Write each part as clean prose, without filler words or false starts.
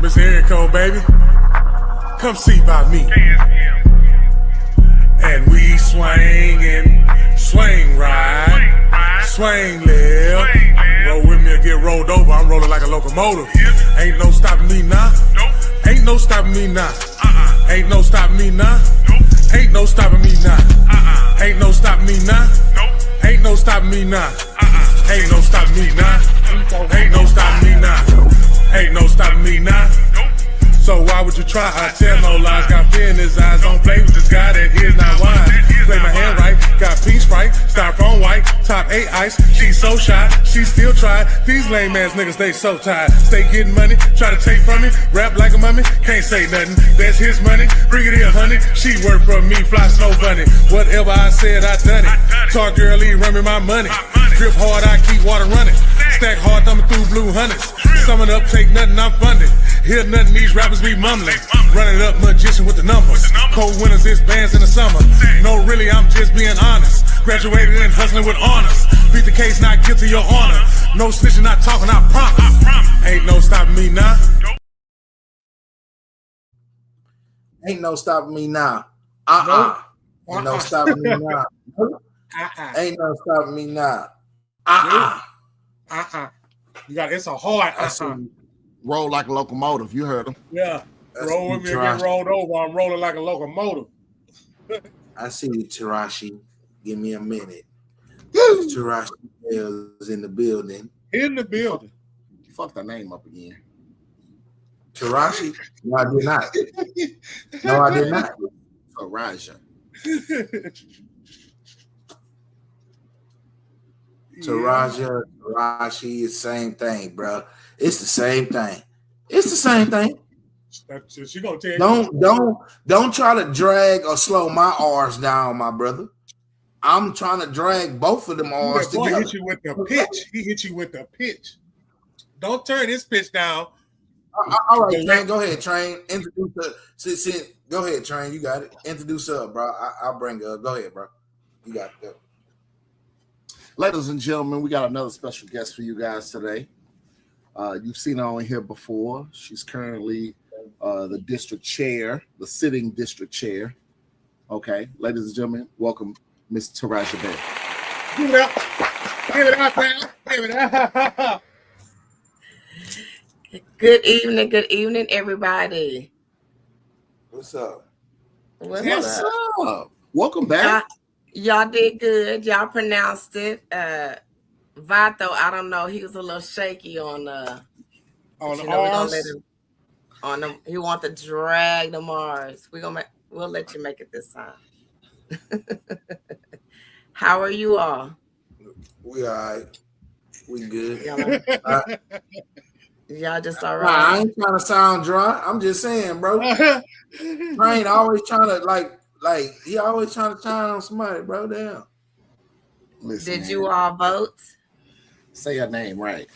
Miss Erico, baby, come see about me. And we swing and swing right, swing left. Roll with me or get rolled over. I'm rolling like a locomotive. Ain't no stopping me now. Ain't no stopping me now. Ain't no stopping me now. Ain't no stopping me now. Ain't no stopping me now. Ain't no stopping me now. Ain't no stopping me now. Ain't no stopping me now. Ain't no stopping me now. So why would you try? I tell no lies. Got fear in his eyes. Don't play with this guy that here's not wise. Play my hand right. Got pink Sprite, styrofoam white, top 8 ice. She's so shy, she still try. These lame ass niggas, they so tired. Stay getting money, try to take from me. Rap like a mummy, can't say nothing. That's his money, bring it here, honey. She work for me, fly snow bunny. Whatever I said, I done it. Talk girly, run me my money. Drip hard, I keep water running. Stack hard, thumbing through blue hundreds. Summing up, take nothing, I'm funded. Hear nothing, these rappers be mumbling. Running up, magician with the numbers. Cold winters, it's bands in the summer. No, really, I'm just being honest. Graduated and hustling with honors. Beat the case, not guilty, your honor. No snitching, not talking, I promise. Ain't no stopping me now. Ain't no stopping me now. Ain't no stopping me now. Ain't no stopping me now. You got it's a hard. Roll like a locomotive. You heard him. Yeah. Roll with me and get rolled over. I'm rolling like a locomotive. I see you, Tierr'ishia. Give me a minute. Tierr'ishia is in the building. In the building. You fucked the name up again. Tierr'ishia? No, I did not. No, I did not. Tierr'ishia. Tierr'ishia is the same thing, bro. It's the same thing. It's the same thing. She gonna tell you. Don't try to drag or slow my R's down, my brother. I'm trying to drag both of them R's together. He hit you with the pitch. He hit you with the pitch. Don't turn his pitch down. All right, Train. Go ahead, Train. Introduce her. Go ahead, Train. You got it. Introduce her, bro. I'll bring her up. Go ahead, bro. You got it. Go. Ladies and gentlemen, we got another special guest for you guys today. You've seen her on here before. She's currently the district chair, the sitting district chair. Okay, ladies and gentlemen, welcome Miss Tierr'ishia Bay. Give it up. Give it up, man. Give it up. Good evening, everybody. What's up? What's up? Welcome back. Y'all did good. Y'all pronounced it. Vato, I don't know. He was a little shaky on the R's. He want to drag the Mars. We'll let you make it this time. How are you all? We all right. We good. Y'all just all right? I ain't trying to sound dry. I'm just saying, bro. Train always trying to he always trying to shine on somebody, bro. Damn. Listen, did you all vote? Say your name right.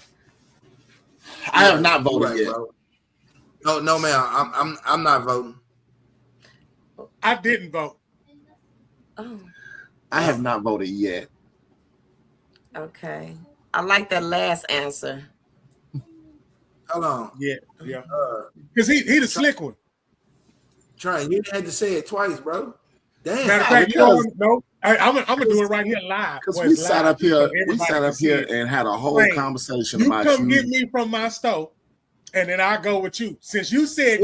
I have not voted yet. Bro. No, ma'am. I'm not voting. I didn't vote. Oh. I have not voted yet. Okay. I like that last answer. Hold on. Yeah. Because he the slick one. Train, you had to say it twice, bro. Damn. Matter of fact, I'm gonna do it right here live. Because we sat up here and had a whole conversation about you. You come get me from my store, and then I go with you. Since you said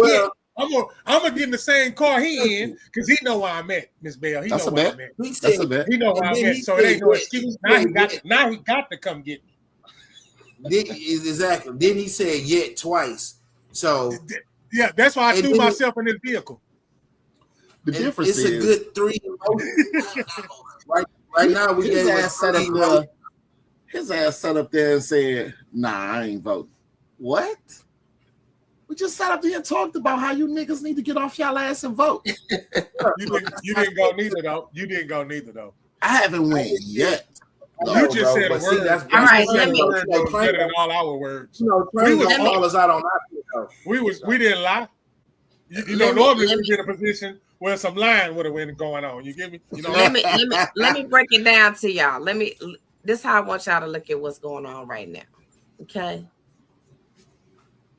I'm gonna get in the same car he in, because he know where I'm at, Miss Bell. He know where I'm at. That's a bet. He know where I'm at. So it ain't no excuse. Now he got to come get me. Exactly. Then he said yet twice. So yeah, that's why I threw myself in this vehicle. The difference is a good 3. right now we his ass sat up there and said, "Nah, I ain't voting." What? We just sat up here and talked about how you niggas need to get off y'all ass and vote. You didn't go neither though. You didn't go neither though. I haven't went yet. You just said a word. All right, let me. Better than all our words. We was call us out on that. We didn't lie. You know, normally we get in a position where some lying would have been going on. You get me? You know. Let me break it down to y'all. This is how I want y'all to look at what's going on right now. Okay.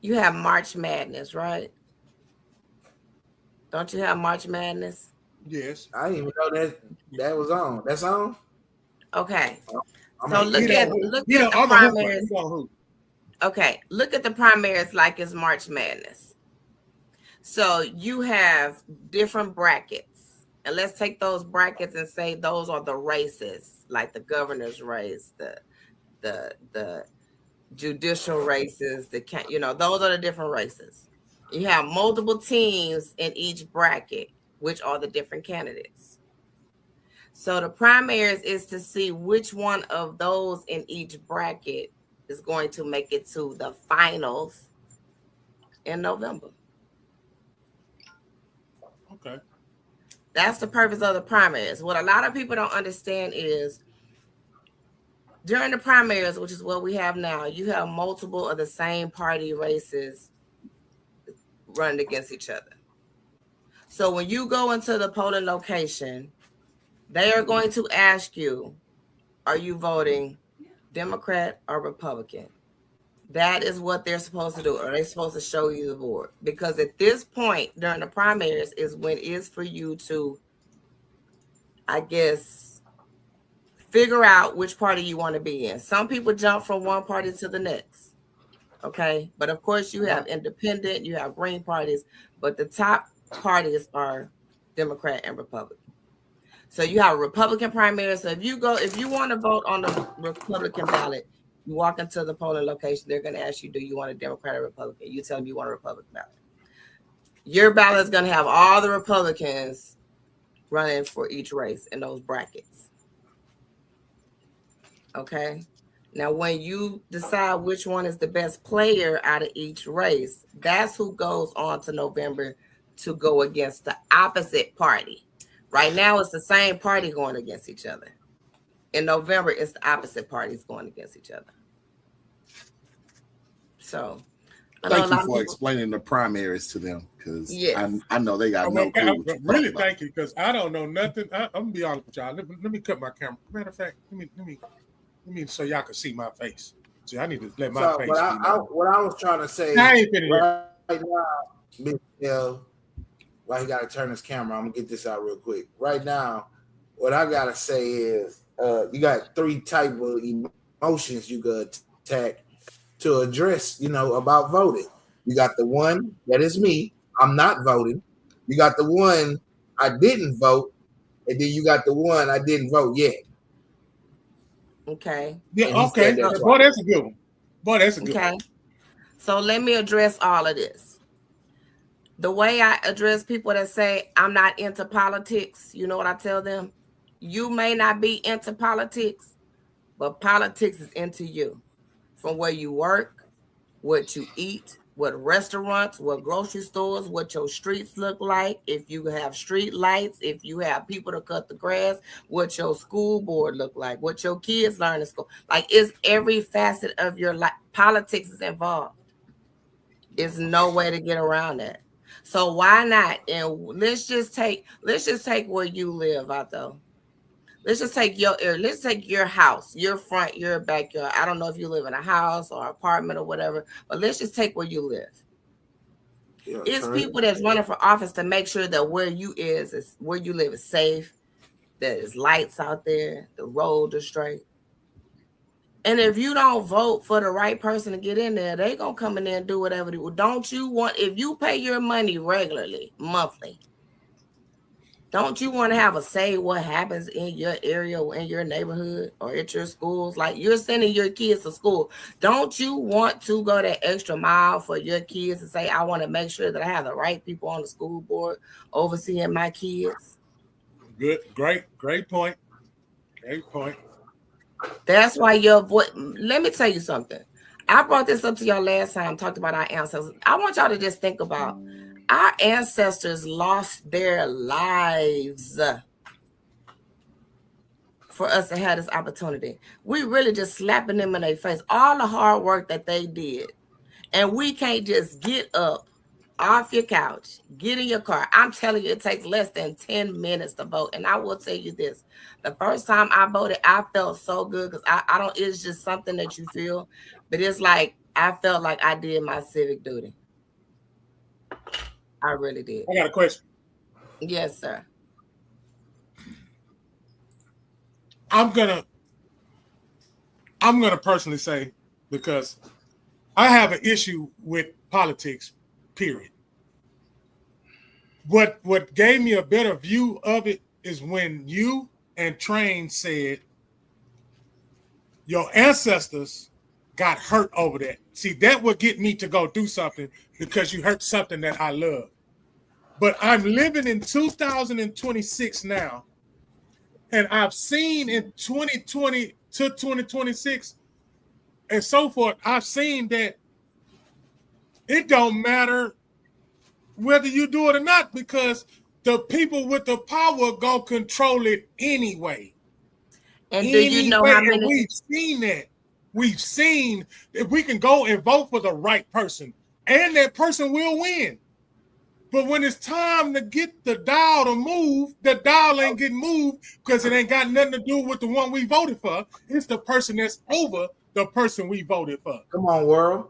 You have March Madness, right? Don't you have March Madness? Yes. I didn't even know that was on. That's on. Okay. I'm So gonna He look get at don't that. hoop. look He at don't, the I'm a hooper. He primaries. don't hoop. Okay, look at the primaries like it's March Madness. So you have different brackets. And let's take those brackets and say those are the races, like the governor's race, the judicial races, those are the different races. You have multiple teams in each bracket, which are the different candidates. So the primaries is to see which one of those in each bracket is going to make it to the finals in November. Okay. That's the purpose of the primaries. What a lot of people don't understand is during the primaries, which is what we have now, you have multiple of the same party races running against each other. So when you go into the polling location, they are going to ask you, are you voting Democrat or Republican? That is what they're supposed to do. Or they're supposed to show you the board. Because at this point during the primaries is when it is for you to, I guess, figure out which party you want to be in. Some people jump from one party to the next. Okay. But of course, you have independent, you have green parties, but the top parties are Democrat and Republican. So you have a Republican primary. So if you want to vote on the Republican ballot, you walk into the polling location, they're going to ask you, do you want a Democrat or Republican? You tell them you want a Republican ballot. Your ballot is going to have all the Republicans running for each race in those brackets. Okay. Now, when you decide which one is the best player out of each race, that's who goes on to November to go against the opposite party. Right now, it's the same party going against each other. In November, it's the opposite parties going against each other. So, thank you for explaining the primaries to them, because yes. I know they got no clue. Really, thank you, because I don't know nothing. I'm gonna be honest with y'all. Let me cut my camera. Matter of fact, let me so y'all can see my face. See, I need to let my face. What I was trying to say right now, why he got to turn his camera? I'm gonna get this out real quick. Right now, what I gotta say is, you got three type of emotions you could attack to address, about voting. You got the one that is me, I'm not voting. You got the one I didn't vote, and then you got the one I didn't vote yet. Okay. Yeah. Okay. Boy, that's a good one. Boy, that's a good one. So let me address all of this. The way I address people that say I'm not into politics, you know what I tell them? You may not be into politics, but politics is into you. From where you work, what you eat, what restaurants, what grocery stores, what your streets look like, if you have street lights, if you have people to cut the grass, what your school board look like, what your kids learn in school. Like, it's every facet of your life. Politics is involved. There's no way to get around that. So why not? And let's just take where you live, Vato. Let's just take your house, your front, your backyard. I don't know if you live in a house or apartment or whatever, but let's just take where you live. Yeah, it's people that's running for office to make sure that where you live is safe, that there's lights out there, the road is straight. And if you don't vote for the right person to get in there, they gonna come in there and do whatever they will. Don't you want, if you pay your money regularly, monthly, don't you want to have a say what happens in your area or in your neighborhood or at your schools? Like, you're sending your kids to school. Don't you want to go that extra mile for your kids and say, I want to make sure that I have the right people on the school board overseeing my kids? Good. Great point. Great point. That's why your voice. Let me tell you something. I brought this up to y'all last time, talked about our ancestors. I want y'all to just think about our ancestors lost their lives for us to have this opportunity. We really just slapping them in their face. All the hard work that they did. And we can't just get up off your couch, get in your car. I'm telling you, it takes less than 10 minutes to vote. And I will tell you this. The first time I voted, I felt so good because I don't, it's just something that you feel. But it's like I felt like I did my civic duty. I really did. I got a question. Yes, sir. I'm gonna personally say, because I have an issue with politics, period. What gave me a better view of it is when you and Train said your ancestors got hurt over that. See, that would get me to go do something because you hurt something that I love. But I'm living in 2026 now, and I've seen in 2020 to 2026 and so forth, I've seen that it don't matter whether you do it or not, because the people with the power gonna control it anyway. And do you know how many? And we've seen that. We've seen that we can go and vote for the right person, and that person will win. But when it's time to get the dial to move, the dial ain't getting moved because it ain't got nothing to do with the one we voted for. It's the person that's over the person we voted for. Come on, world.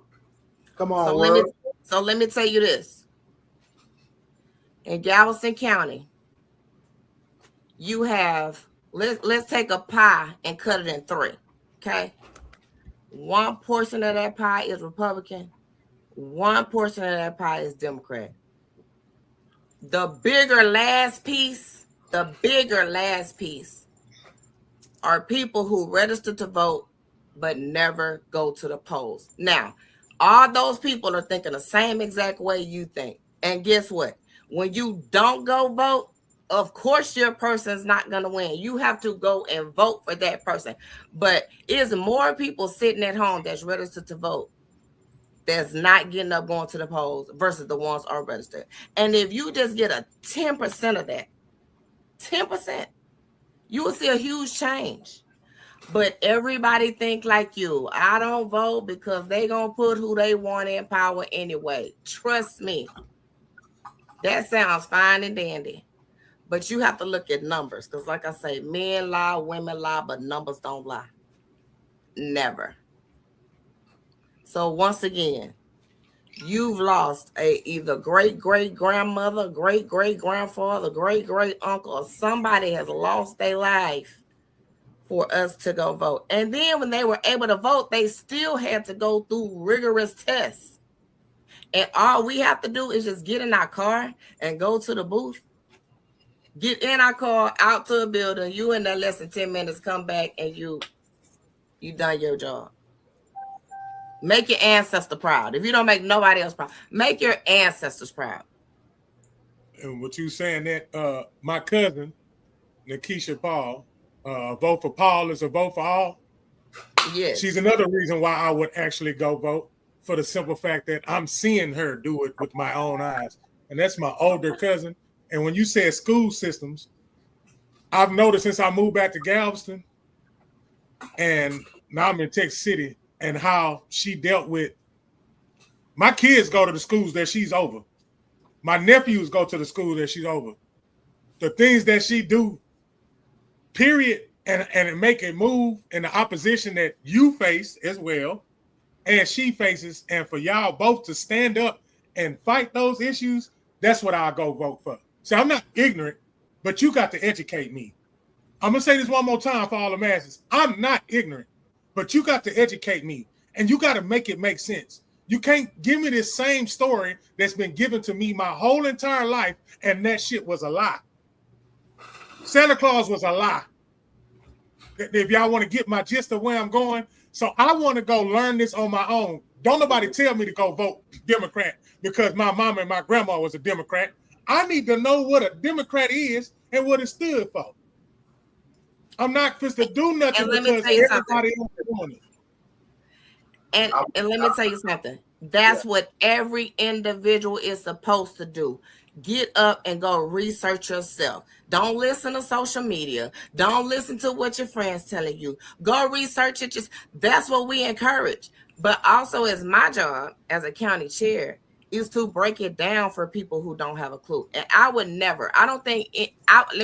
Come on, world. Let me tell you this. In Galveston County, you have, let's take a pie and cut it in 3. Okay. One portion of that pie is Republican. One portion of that pie is Democrat. The bigger last piece are people who register to vote but never go to the polls. Now, all those people are thinking the same exact way you think. And guess what? When you don't go vote, of course your person's not going to win. You have to go and vote for that person. But it's more people sitting at home that's registered to vote that's not getting up going to the polls versus the ones are registered. And if you just get a 10% of that, 10%, you will see a huge change. But everybody think like you. I don't vote because they gonna put who they want in power anyway. Trust me. That sounds fine and dandy. But you have to look at numbers. Because like I say, men lie, women lie, but numbers don't lie. Never. So once again, you've lost either great-great-grandmother, great-great-grandfather, great-great-uncle, or somebody has lost their life for us to go vote. And then when they were able to vote, they still had to go through rigorous tests. And all we have to do is just get in our car and go to the booth. Get in our car, out to a building, you in there less than 10 minutes, come back, and you done your job. Make your ancestor proud. If you don't make nobody else proud, make your ancestors proud. And what you saying that my cousin, Nikisha Paul, vote for Paul is a vote for all. Yes. She's another reason why I would actually go vote, for the simple fact that I'm seeing her do it with my own eyes. And that's my older cousin. And when you said school systems, I've noticed since I moved back to Galveston, and now I'm in Texas City, and how she dealt with my kids go to the schools that she's over. My nephews go to the school that she's over. The things that she do, period, and make it move in the opposition that you face as well, and she faces, and for y'all both to stand up and fight those issues, that's what I'll go vote for. See, I'm not ignorant, but you got to educate me. I'm going to say this one more time for all the masses. I'm not ignorant, but you got to educate me, and you got to make it make sense. You can't give me this same story that's been given to me my whole entire life, and that shit was a lie. Santa Claus was a lie. If y'all want to get my gist of where I'm going. So I want to go learn this on my own. Don't nobody tell me to go vote Democrat because my mama and my grandma was a Democrat. I need to know what a Democrat is and what it stood for. I'm not supposed to do nothing because everybody else is doing it. And let me tell you something. That's what every individual is supposed to do. Get up and go research yourself. Don't listen to social media. Don't listen to what your friends telling you. Go research it. That's what we encourage. But also, it's my job as a county chair is to break it down for people who don't have a clue. And let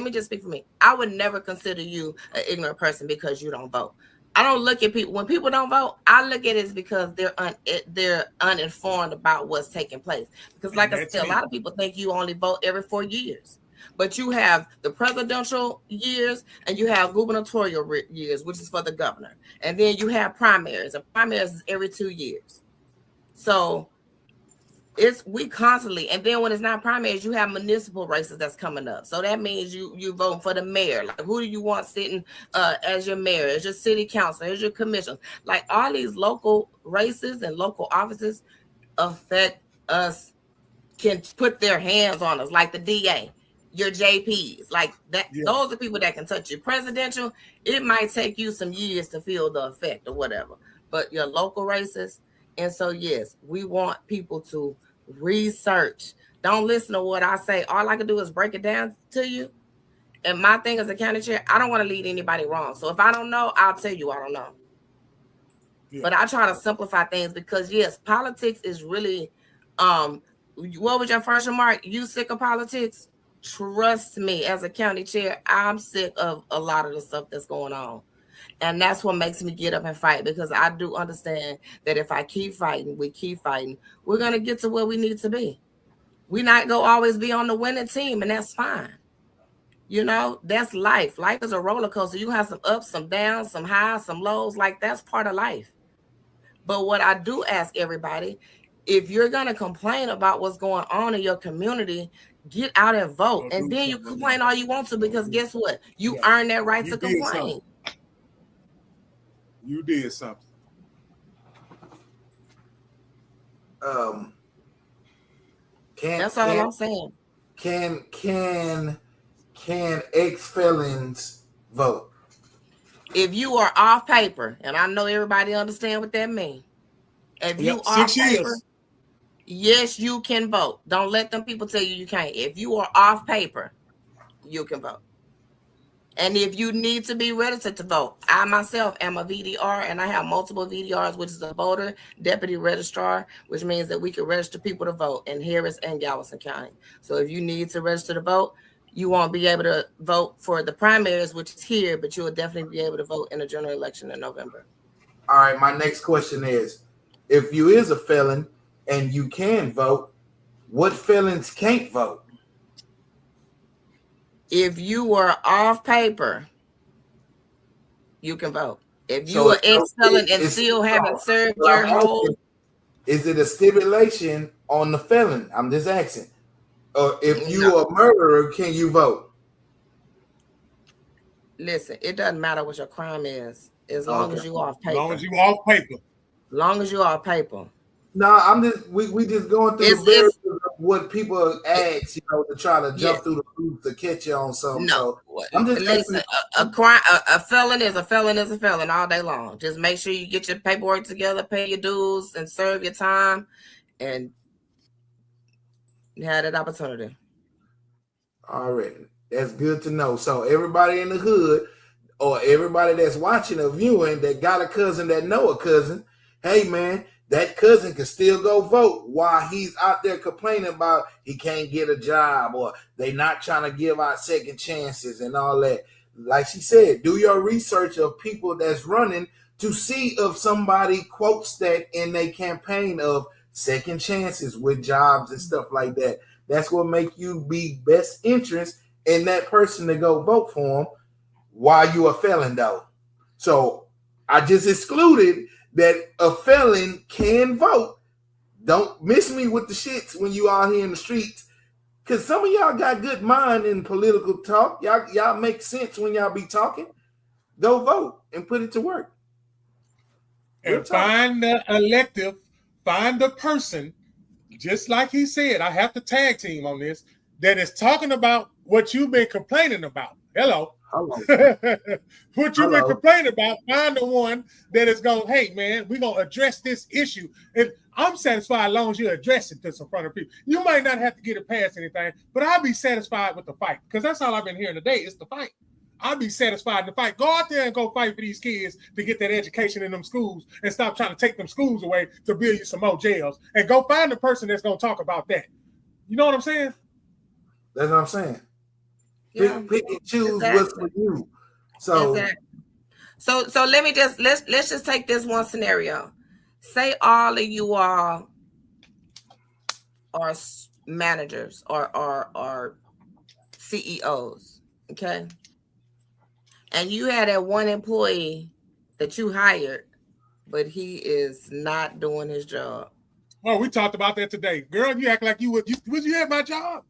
me just speak for me. I would never consider you an ignorant person because you don't vote. I don't look at people when people don't vote. I look at it as because they're uninformed about what's taking place. Because, like I said, a lot of people think you only vote every 4 years, but you have the presidential years and you have gubernatorial years, which is for the governor, and then you have primaries, and primaries is every 2 years. So we constantly, and then when it's not primaries, you have municipal races that's coming up. So that means you voting for the mayor. Like, who do you want sitting as your mayor, as your city council, as your commission? Like, all these local races and local offices affect us, can put their hands on us, like the DA, your JPs, like that. Yeah. Those are people that can touch you. Presidential, it might take you some years to feel the effect or whatever, but your local races. And so, yes, we want people to research. Don't listen to what I say. All I can do is break it down to you. And my thing as a county chair, I don't want to lead anybody wrong. So if I don't know, I'll tell you I don't know. Yeah. But I try to simplify things because, yes, politics is really, what was your first remark? You sick of politics? Trust me, as a county chair, I'm sick of a lot of the stuff that's going on. And that's what makes me get up and fight, because I do understand that if I keep fighting, we're going to get to where we need to be. We're not going to always be on the winning team, and that's fine. You know, that's life. Life is a roller coaster. You have some ups, some downs, some highs, some lows. Like, that's part of life. But what I do ask everybody, if you're going to complain about what's going on in your community, get out and vote. And then you complain all you want to, because guess what? You earn that right to complain. You did something. That's all I'm saying. Can ex-felons vote? If you are off paper, and I know everybody understand what that means. If you are 6 years. Yes, you can vote. Don't let them people tell you can't. If you are off paper, you can vote. And if you need to be registered to vote, I myself am a VDR, and I have multiple VDRs, which is a voter deputy registrar, which means that we can register people to vote in Harris and Galveston County. So if you need to register to vote, you won't be able to vote for the primaries, which is here, but you will definitely be able to vote in the general election in November. All right, my next question is, if you is a felon and you can vote, what felons can't vote? If you were off paper, you can vote. If you are ex-felon and still haven't served your whole... Is it a stipulation on the felon? I'm just asking. Or if you are a murderer, can you vote? Listen, it doesn't matter what your crime is, as long as you off paper. As long as you off paper. Long as you off paper. No, I'm just we just going through the various of what people ask, you know, to try to jump through the hoops to catch you on something. No, so I'm just listen. A felon is a felon is a felon all day long. Just make sure you get your paperwork together, pay your dues, and serve your time, and you had that opportunity. All right, that's good to know. So everybody in the hood, or everybody that's watching or viewing that got a cousin that know a cousin, hey man, that cousin can still go vote while he's out there complaining about he can't get a job, or they not trying to give out second chances and all that. Like she said, do your research of people that's running to see if somebody quotes that in their campaign of second chances with jobs and stuff like that. That's what make you be best interest in that person to go vote for him while you a felon though. So I just excluded that a felon can vote. Don't miss me with the shits when you out here in the streets, because some of y'all got good mind in political talk. Y'all make sense when y'all be talking. Go vote and put it to work. And find the elective, find the person, just like he said, I have to tag team on this, that is talking about what you've been complaining about. Hello. What you've been complaining about, find the one that is going, hey man, we're going to address this issue. And I'm satisfied as long as you address it to some front of people. You might not have to get it past anything, but I'll be satisfied with the fight, because that's all I've been hearing today is the fight. I'll be satisfied in the fight. Go out there and go fight for these kids to get that education in them schools, and stop trying to take them schools away to build you some more jails, and go find the person that's going to talk about that. You know what I'm saying? That's what I'm saying. Yeah, pick and choose what's for you. So So let's just take this one scenario. Say all of you all are managers or CEOs, okay? And you had that one employee that you hired, but he is not doing his job. Oh, we talked about that today. Girl, you act like you was you at my job?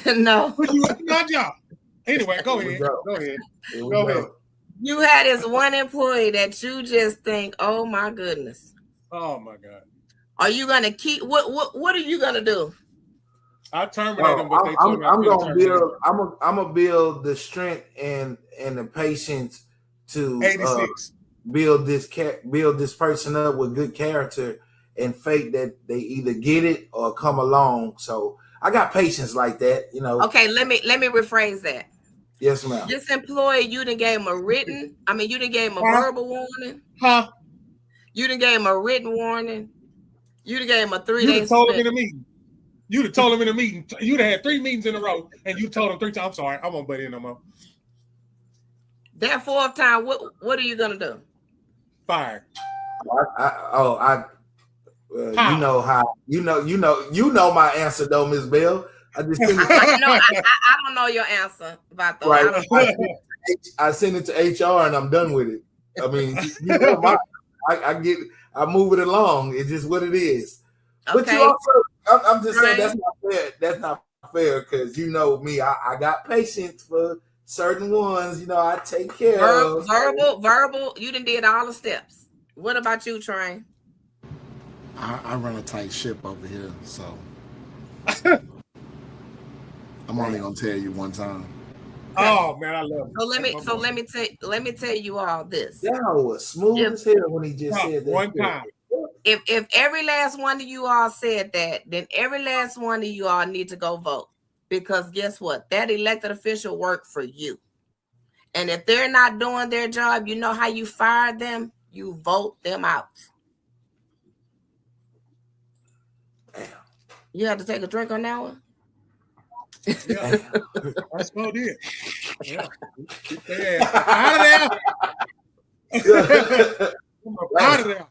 No. Was you at my job? Anyway, go ahead. Go ahead. You had this one employee that you just think, oh my goodness. Oh my God. Are you gonna keep what are you gonna do? I terminate them, but I'm gonna build the strength and the patience to 86. build this person up with good character and faith that they either get it or come along. So I got patience like that, you know. Okay, let me rephrase that. Yes, ma'am. This employee, you done gave him a written, you done gave him a verbal warning. Huh? You done gave him a written warning. You done gave him a 3-day You told him in a meeting. You'd have told him in a meeting. You'd have had 3 meetings in a row, and you told him 3 times. I'm sorry, I won't butt in no more. That 4th time, what are you gonna do? Fire. You know how you know my answer though, Miss Bell. I just I don't know your answer about that. Right. I send it to HR and I'm done with it. I mean, you know, I move it along. It's just what it is. Okay. But you also, I'm just saying that's not fair. That's not fair because you know me. I got patience for certain ones. You know, I take care of verbal. You done did all the steps. What about you, Train? I run a tight ship over here, so I'm only gonna tell you one time. Oh man, I love it. So let me tell you all this. That was smooth as hell when he just said that. One time. If every last one of you all said that, then every last one of you all need to go vote. Because guess what? That elected official worked for you. And if they're not doing their job, you know how you fire them? You vote them out. Damn. You have to take a drink on that one? Yeah. That's what it is. Yeah. Out of there. Out of there.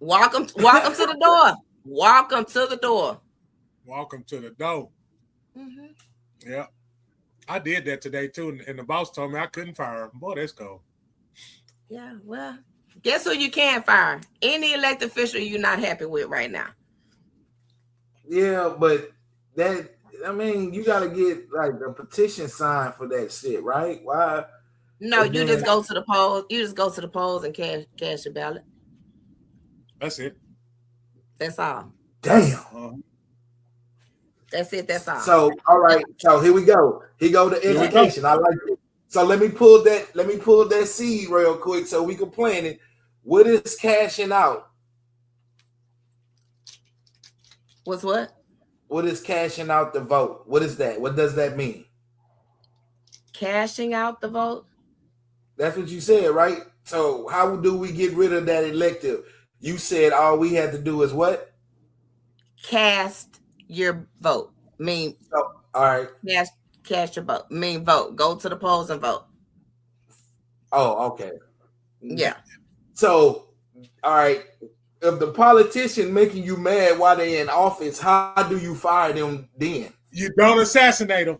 Welcome to the door. Welcome to the door. Welcome to the door. Mm-hmm. Yeah. I did that today too, and the boss told me I couldn't fire him. Boy, that's cool. Yeah, well, guess who you can fire? Any elected official you're not happy with right now. Yeah, but that, I mean, you got to get like a petition signed for that shit, right? Why? No, you just go to the polls. You just go to the polls and cash your ballot. That's it. That's all. Damn. That's it. That's all. So, all right. So here we go. Here go to education. I like it. So let me pull that seed real quick so we can plant it. What is cashing out? What's what? What is cashing out the vote? What is that? What does that mean? Cashing out the vote? That's what you said, right? So how do we get rid of that elective? You said all we had to do is what? Cast your vote. All right. Cast your vote. Vote. Go to the polls and vote. Oh, okay. Yeah. So, all right. If the politician making you mad while they're in office, how do you fire them then? You don't assassinate them.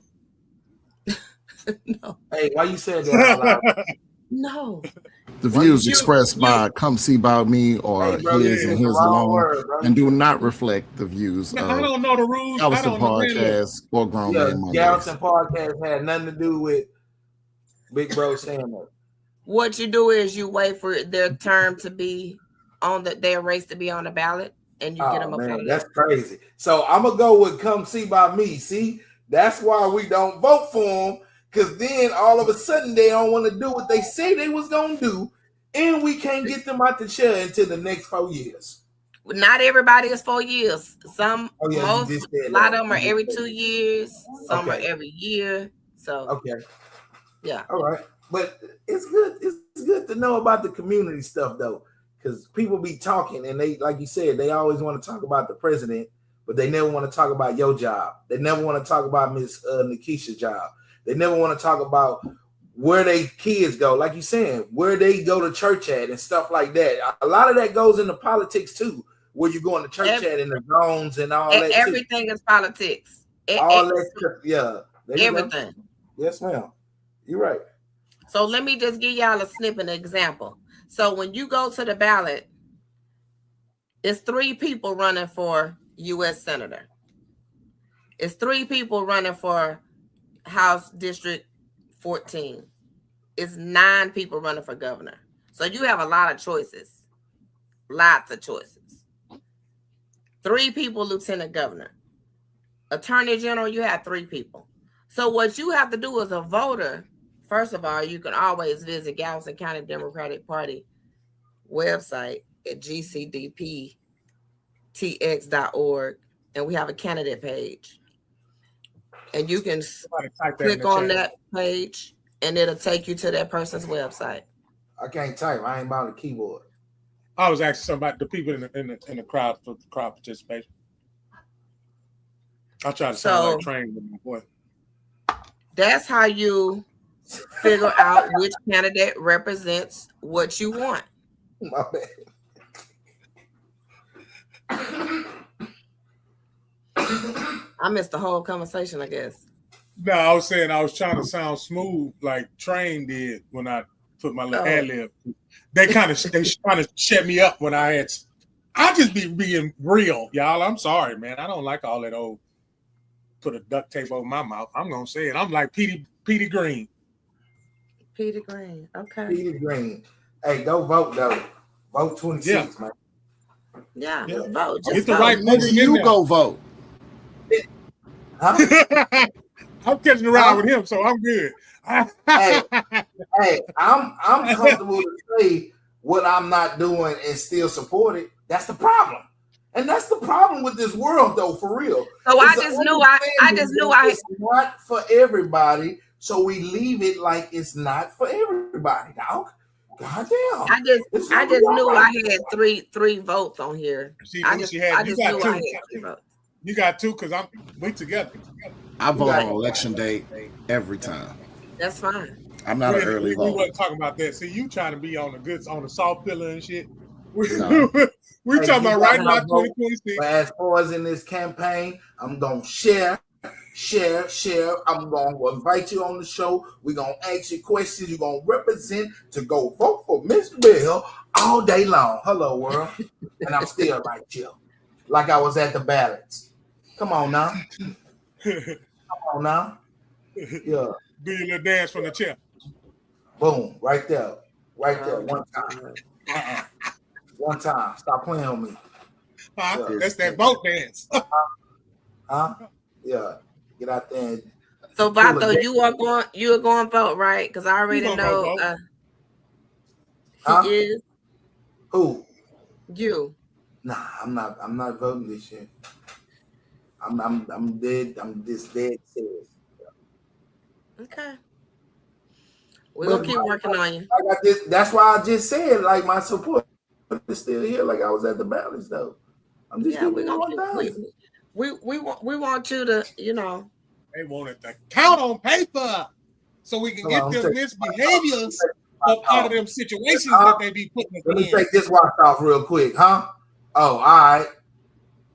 No. Hey, why you saying that out loud? No. The views expressed by Come See About Me or his and his alone and do not reflect the views of I don't know the rules. Galveston Podcast or Grown Man Mondays. Galveston Podcast had nothing to do with Big Bro saying that. What you do is you wait for their term to be on their race to be on the ballot, and you get them up. That's crazy. So I'm gonna go with Come See By Me. See, that's why we don't vote for them. Because then all of a sudden they don't want to do what they say they was going to do. And we can't get them out the chair until the next 4 years. Not everybody is 4 years. Some, a lot of them are every 2 years. Some are every year. So, yeah. All right. But it's good. It's good to know about the community stuff, though. Because people be talking and they, like you said, they always want to talk about the president, but they never want to talk about your job. They never want to talk about Miss Nikisha's job. They never want to talk about where they kids go, like you saying, where they go to church at and stuff like that. A lot of that goes into politics too, where you going to church at in the zones and all that. Everything too. Is politics. All that, yeah. Everything. Yes, ma'am. You're right. So let me just give y'all a snippet example. So when you go to the ballot, it's 3 people running for U.S. Senator. It's 3 people running for House District 14. It's 9 people running for governor. So you have a lot of choices. Lots of choices. 3 people lieutenant governor. Attorney general, you have 3 people. So what you have to do as a voter, first of all, you can always visit Galveston County Democratic Party website at gcdptx.org, and we have a candidate page. And you can click on that page, and it'll take you to that person's website. I can't type. I ain't about a keyboard. I was asking somebody, the people in the crowd for crowd participation. I try to sound like trained with my boy. That's how you figure out which candidate represents what you want. My bad. I missed the whole conversation, I guess. No, I was saying I was trying to sound smooth like Train did when I put my little ad lib. They trying to shut me up when I just be being real, y'all. I'm sorry, man. I don't like all that old put a duct tape over my mouth. I'm gonna say it. I'm like Petey Green. Petey Green, okay. Petey Green. Hey, go vote though. Vote 26, man. Yeah, vote. Just get the right nigga. You go vote. Huh? I'm catching around with him, so I'm good. hey, I'm comfortable to say what I'm not doing and still support it. That's the problem. And that's the problem with this world, though, for real. So I just knew it's not for everybody. So we leave it like it's not for everybody, dog. Goddamn. I just knew I had three votes on here. I just knew I had 3 votes. You got 2 because we together. I vote on election day every time. That's fine. I'm not an early voter. We wasn't talking about that. See, you trying to be on the soft pillar and shit. No. We're talking about right now 2026. But as far as in this campaign, I'm gonna share. I'm gonna invite you on the show. We're gonna ask you questions. You're gonna represent to go vote for Mr. Bill all day long. Hello, world. And I'm still right here, like I was at the ballots. Come on now. Yeah. Do your little dance from the chair. Boom. Right there. One time. One time. Stop playing with me. That's that vote dance. Yeah. Get out there. And so Vato, you are going to vote, right? Because I already know he is. Who? You. Nah, I'm not voting this year. I'm dead. I'm just dead serious. Okay. We're gonna keep working on you. That's why I just said like my support is still here. Like I was at the balance though. I'm just we want you to, They wanted to count on paper so we can get them misbehaviors up out of them situations that they be putting us in. Let me take this watch off real quick, huh? Oh, all right.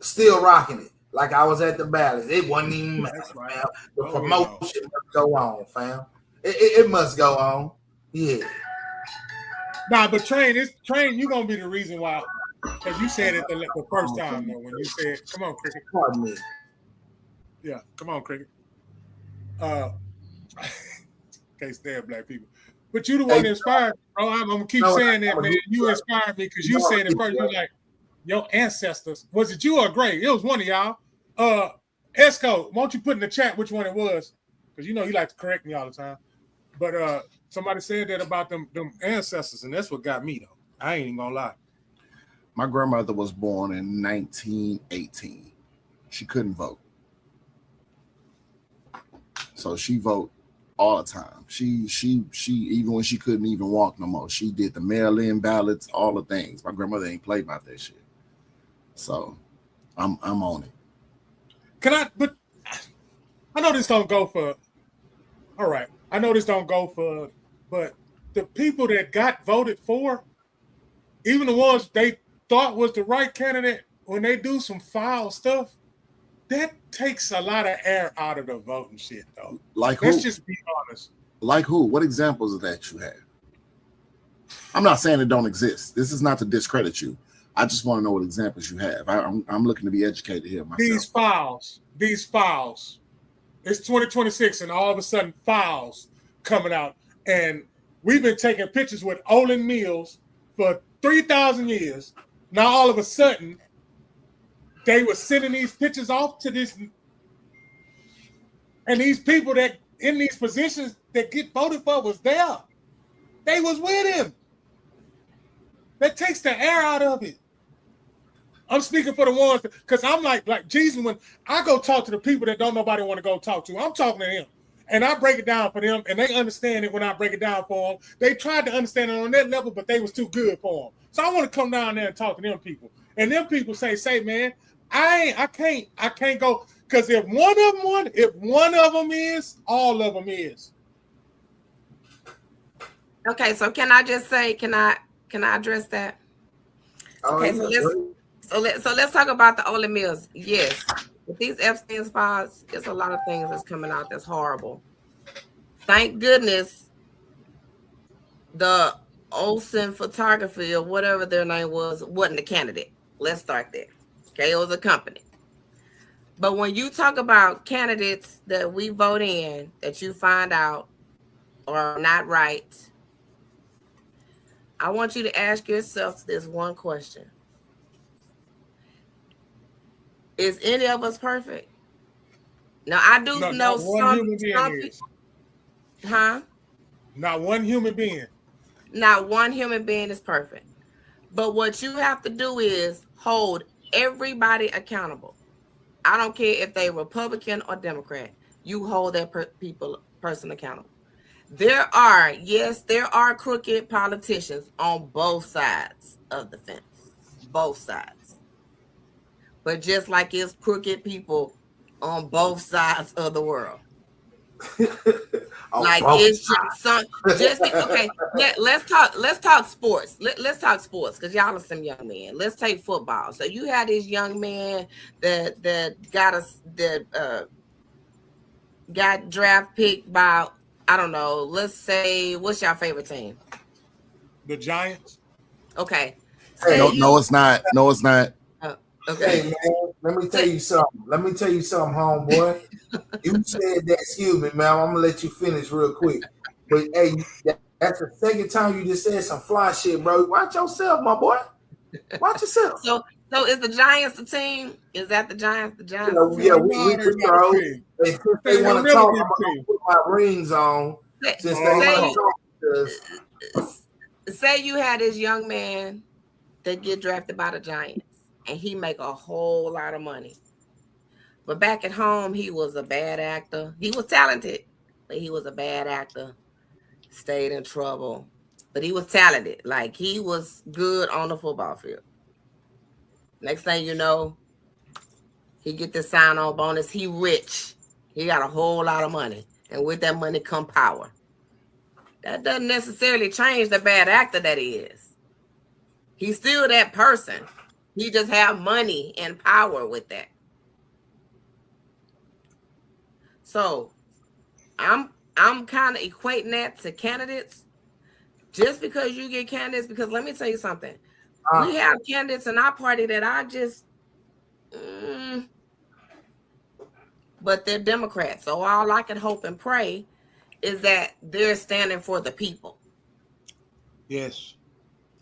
Still rocking it. Like I was at the balance. It wasn't even mess, fam. The promotion must go on, fam. It must go on. Yeah. Nah, but Train, you're gonna be the reason why. Because you said it the first time though, when you said, come on, Cricket. Pardon me. Yeah, come on, Cricket. Can't stand black people. But you the one that inspired me, bro. I'm gonna keep saying that, man. You inspired me because you said it first. You're like, your ancestors. Was it you or Gray? It was one of y'all. Esco, won't you put in the chat which one it was? Because you like to correct me all the time. But somebody said that about them ancestors, and that's what got me though. I ain't even gonna lie. My grandmother was born in 1918. She couldn't vote. So she voted all the time. She even when she couldn't even walk no more, she did the mail-in ballots, all the things. My grandmother ain't played about that shit. So I'm on it. But I know this don't go for. All right, I know this don't go for, but the people that got voted for, even the ones they thought was the right candidate, when they do some foul stuff, that takes a lot of air out of the voting shit, though. Like Let's who? just be honest. Like who? What examples of that you have? I'm not saying it don't exist. This is not to discredit you. I just want to know what examples you have. I'm looking to be educated here myself. These files. It's 2026, and all of a sudden, files coming out, and we've been taking pictures with Olin Mills for 3,000 years. Now, all of a sudden, they were sending these pictures off to this, and these people that in these positions that get voted for was there. They was with him. That takes the air out of it. I'm speaking for the ones because I'm like Jesus. When I go talk to the people that don't nobody want to go talk to, I'm talking to them, and I break it down for them, and they understand it when I break it down for them. They tried to understand it on that level, but they was too good for them. So I want to come down there and talk to them people, and them people say, man, I can't go because if one of them is, all of them is. Okay, so can I just say, can I address that? Okay, so let's talk about the Ole Mills. Yes, with these Epstein's files, there's a lot of things that's coming out that's horrible. Thank goodness the Olsen Photography or whatever their name wasn't a candidate. Let's start there. Okay, it was a company. But when you talk about candidates that we vote in that you find out are not right, I want you to ask yourself this one question. Is any of us perfect? Now, I do know some people. Huh? Not one human being. Not one human being is perfect. But what you have to do is hold everybody accountable. I don't care if they're Republican or Democrat. You hold that person accountable. There are crooked politicians on both sides of the fence. Both sides. But just like it's crooked people on both sides of the world. It's just okay. Let's talk sports. Let's talk sports because y'all are some young men. Let's take football. So you had this young man that got draft picked by, I don't know, let's say, what's your favorite team? The Giants. Okay. No, it's not. No, it's not. Okay. Hey man, let me tell you something, homeboy. You said that, excuse me, man. I'm gonna let you finish real quick. But hey, that's the second time you just said some fly shit, bro. Watch yourself, my boy. Watch yourself. So is the Giants the team? Is that the Giants? The Giants? Yeah, we bro. Since they want to talk, I'm gonna put my rings on. Say you had this young man that get drafted by the Giants. And he make a whole lot of money. But back at home, he was a bad actor. He was talented, but he was a bad actor. Stayed in trouble. But he was talented. Like, he was good on the football field. Next thing you know, he get this sign-on bonus. He rich. He got a whole lot of money. And with that money come power. That doesn't necessarily change the bad actor that he is. He's still that person. He just have money and power with that. So I'm kind of equating that to candidates. Just because you get candidates, because let me tell you something. We have candidates in our party that I just but they're Democrats. So all I can hope and pray is that they're standing for the people. Yes.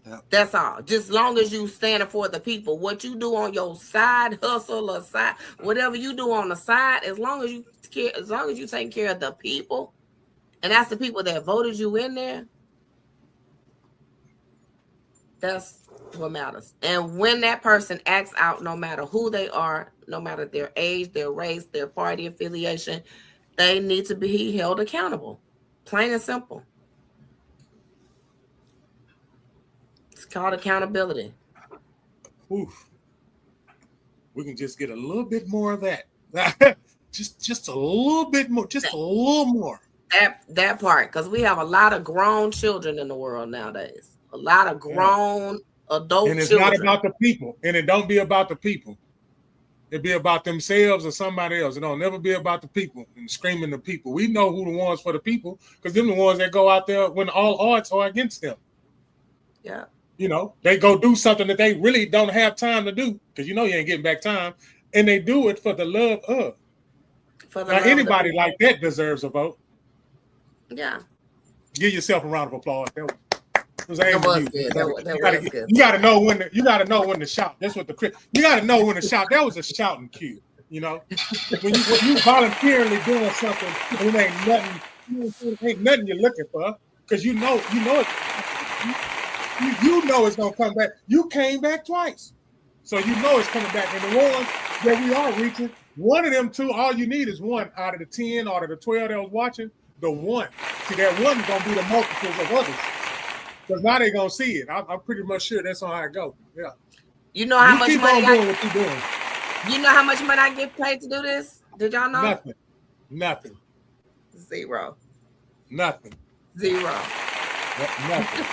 Yep. That's all. Just long as you standing for the people, what you do on your side hustle or side, whatever you do on the side, as long as you take care of the people, and that's the people that voted you in there, that's what matters. And when that person acts out, no matter who they are, no matter their age, their race, their party affiliation, they need to be held accountable. Plain and simple. Called accountability. Oof. We can just get a little bit more of that. just a little bit more. Just a little more. That part, because we have a lot of grown children in the world nowadays. A lot of grown adult and it's children. not about the people, and it don't be about the people. It be about themselves or somebody else. It don't never be about the people and screaming the people. We know who the ones for the people, because them the ones that go out there when all odds are against them. Yeah. You know, they go do something that they really don't have time to do, because you know you ain't getting back time, and they do it for the love of. Now, anybody like that deserves a vote. Yeah. Give yourself a round of applause. That was good. You gotta know when to shout. That's what you gotta know when to shout. That was a shouting cue. You know, when you voluntarily doing something, it ain't nothing you're looking for, because you know it. You know it's gonna come back. You came back twice, so you know it's coming back. And the ones that we are reaching, one of them two, all you need is one out of the 10, out of the 12 that was watching. The one, see, that one is gonna be the multiples of others, because now they're gonna see it. I'm pretty much sure that's how it go. Yeah. You know how much money doing what you're doing. You know how much money I get paid to do this? Did y'all know? Nothing. Zero. Nothing. Zero. Nothing.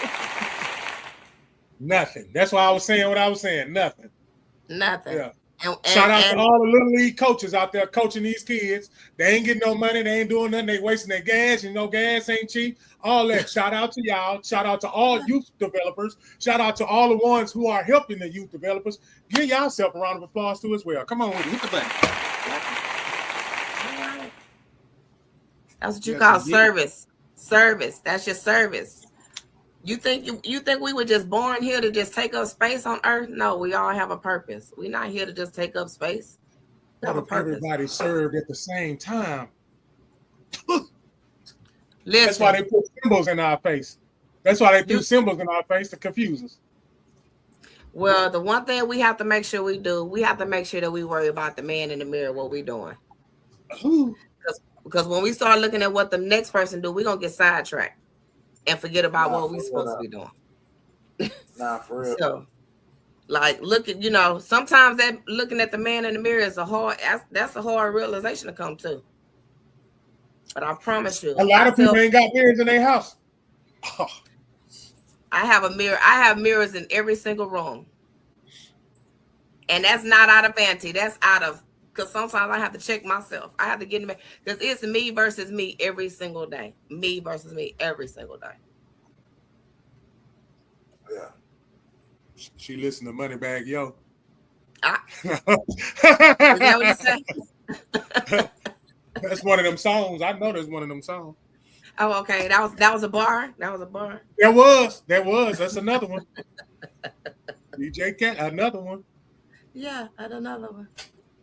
Nothing. That's why I was saying what I was saying. Nothing. Yeah. Shout out to all the little league coaches out there coaching these kids. They ain't getting no money. They ain't doing nothing. They wasting their gas. You know, gas ain't cheap. All that. Shout out to y'all. Shout out to all youth developers. Shout out to all the ones who are helping the youth developers. Give yourself a round of applause too as well. Come on with it. Hit the button. That's what you call service. Service. That's your service. You think we were just born here to just take up space on Earth? No, we all have a purpose. We're not here to just take up space. What if everybody served at the same time? Listen, that's why they put symbols in our face. That's why they threw symbols in our face to confuse us. Well, the one thing we have to make sure we have to make sure that we worry about the man in the mirror, what we're doing. Because when we start looking at what the next person do, we're going to get sidetracked and forget about what we're supposed to be doing. Nah, for real. So, like, sometimes that looking at the man in the mirror is that's a hard realization to come to. But I promise you, a lot of people ain't got mirrors in their house. Oh. I have a mirror. I have mirrors in every single room. And that's not out of vanity. That's out of, because sometimes I have to check myself. I have to get in, because it's me versus me every single day. Me versus me every single day. Yeah. She listened to Moneybag Yo. Is that what you say? That's one of them songs. I know there's one of them songs. Oh, okay. That was a bar. That was a bar. There was. That's another one. DJ Cat, another one. Yeah, I had another one.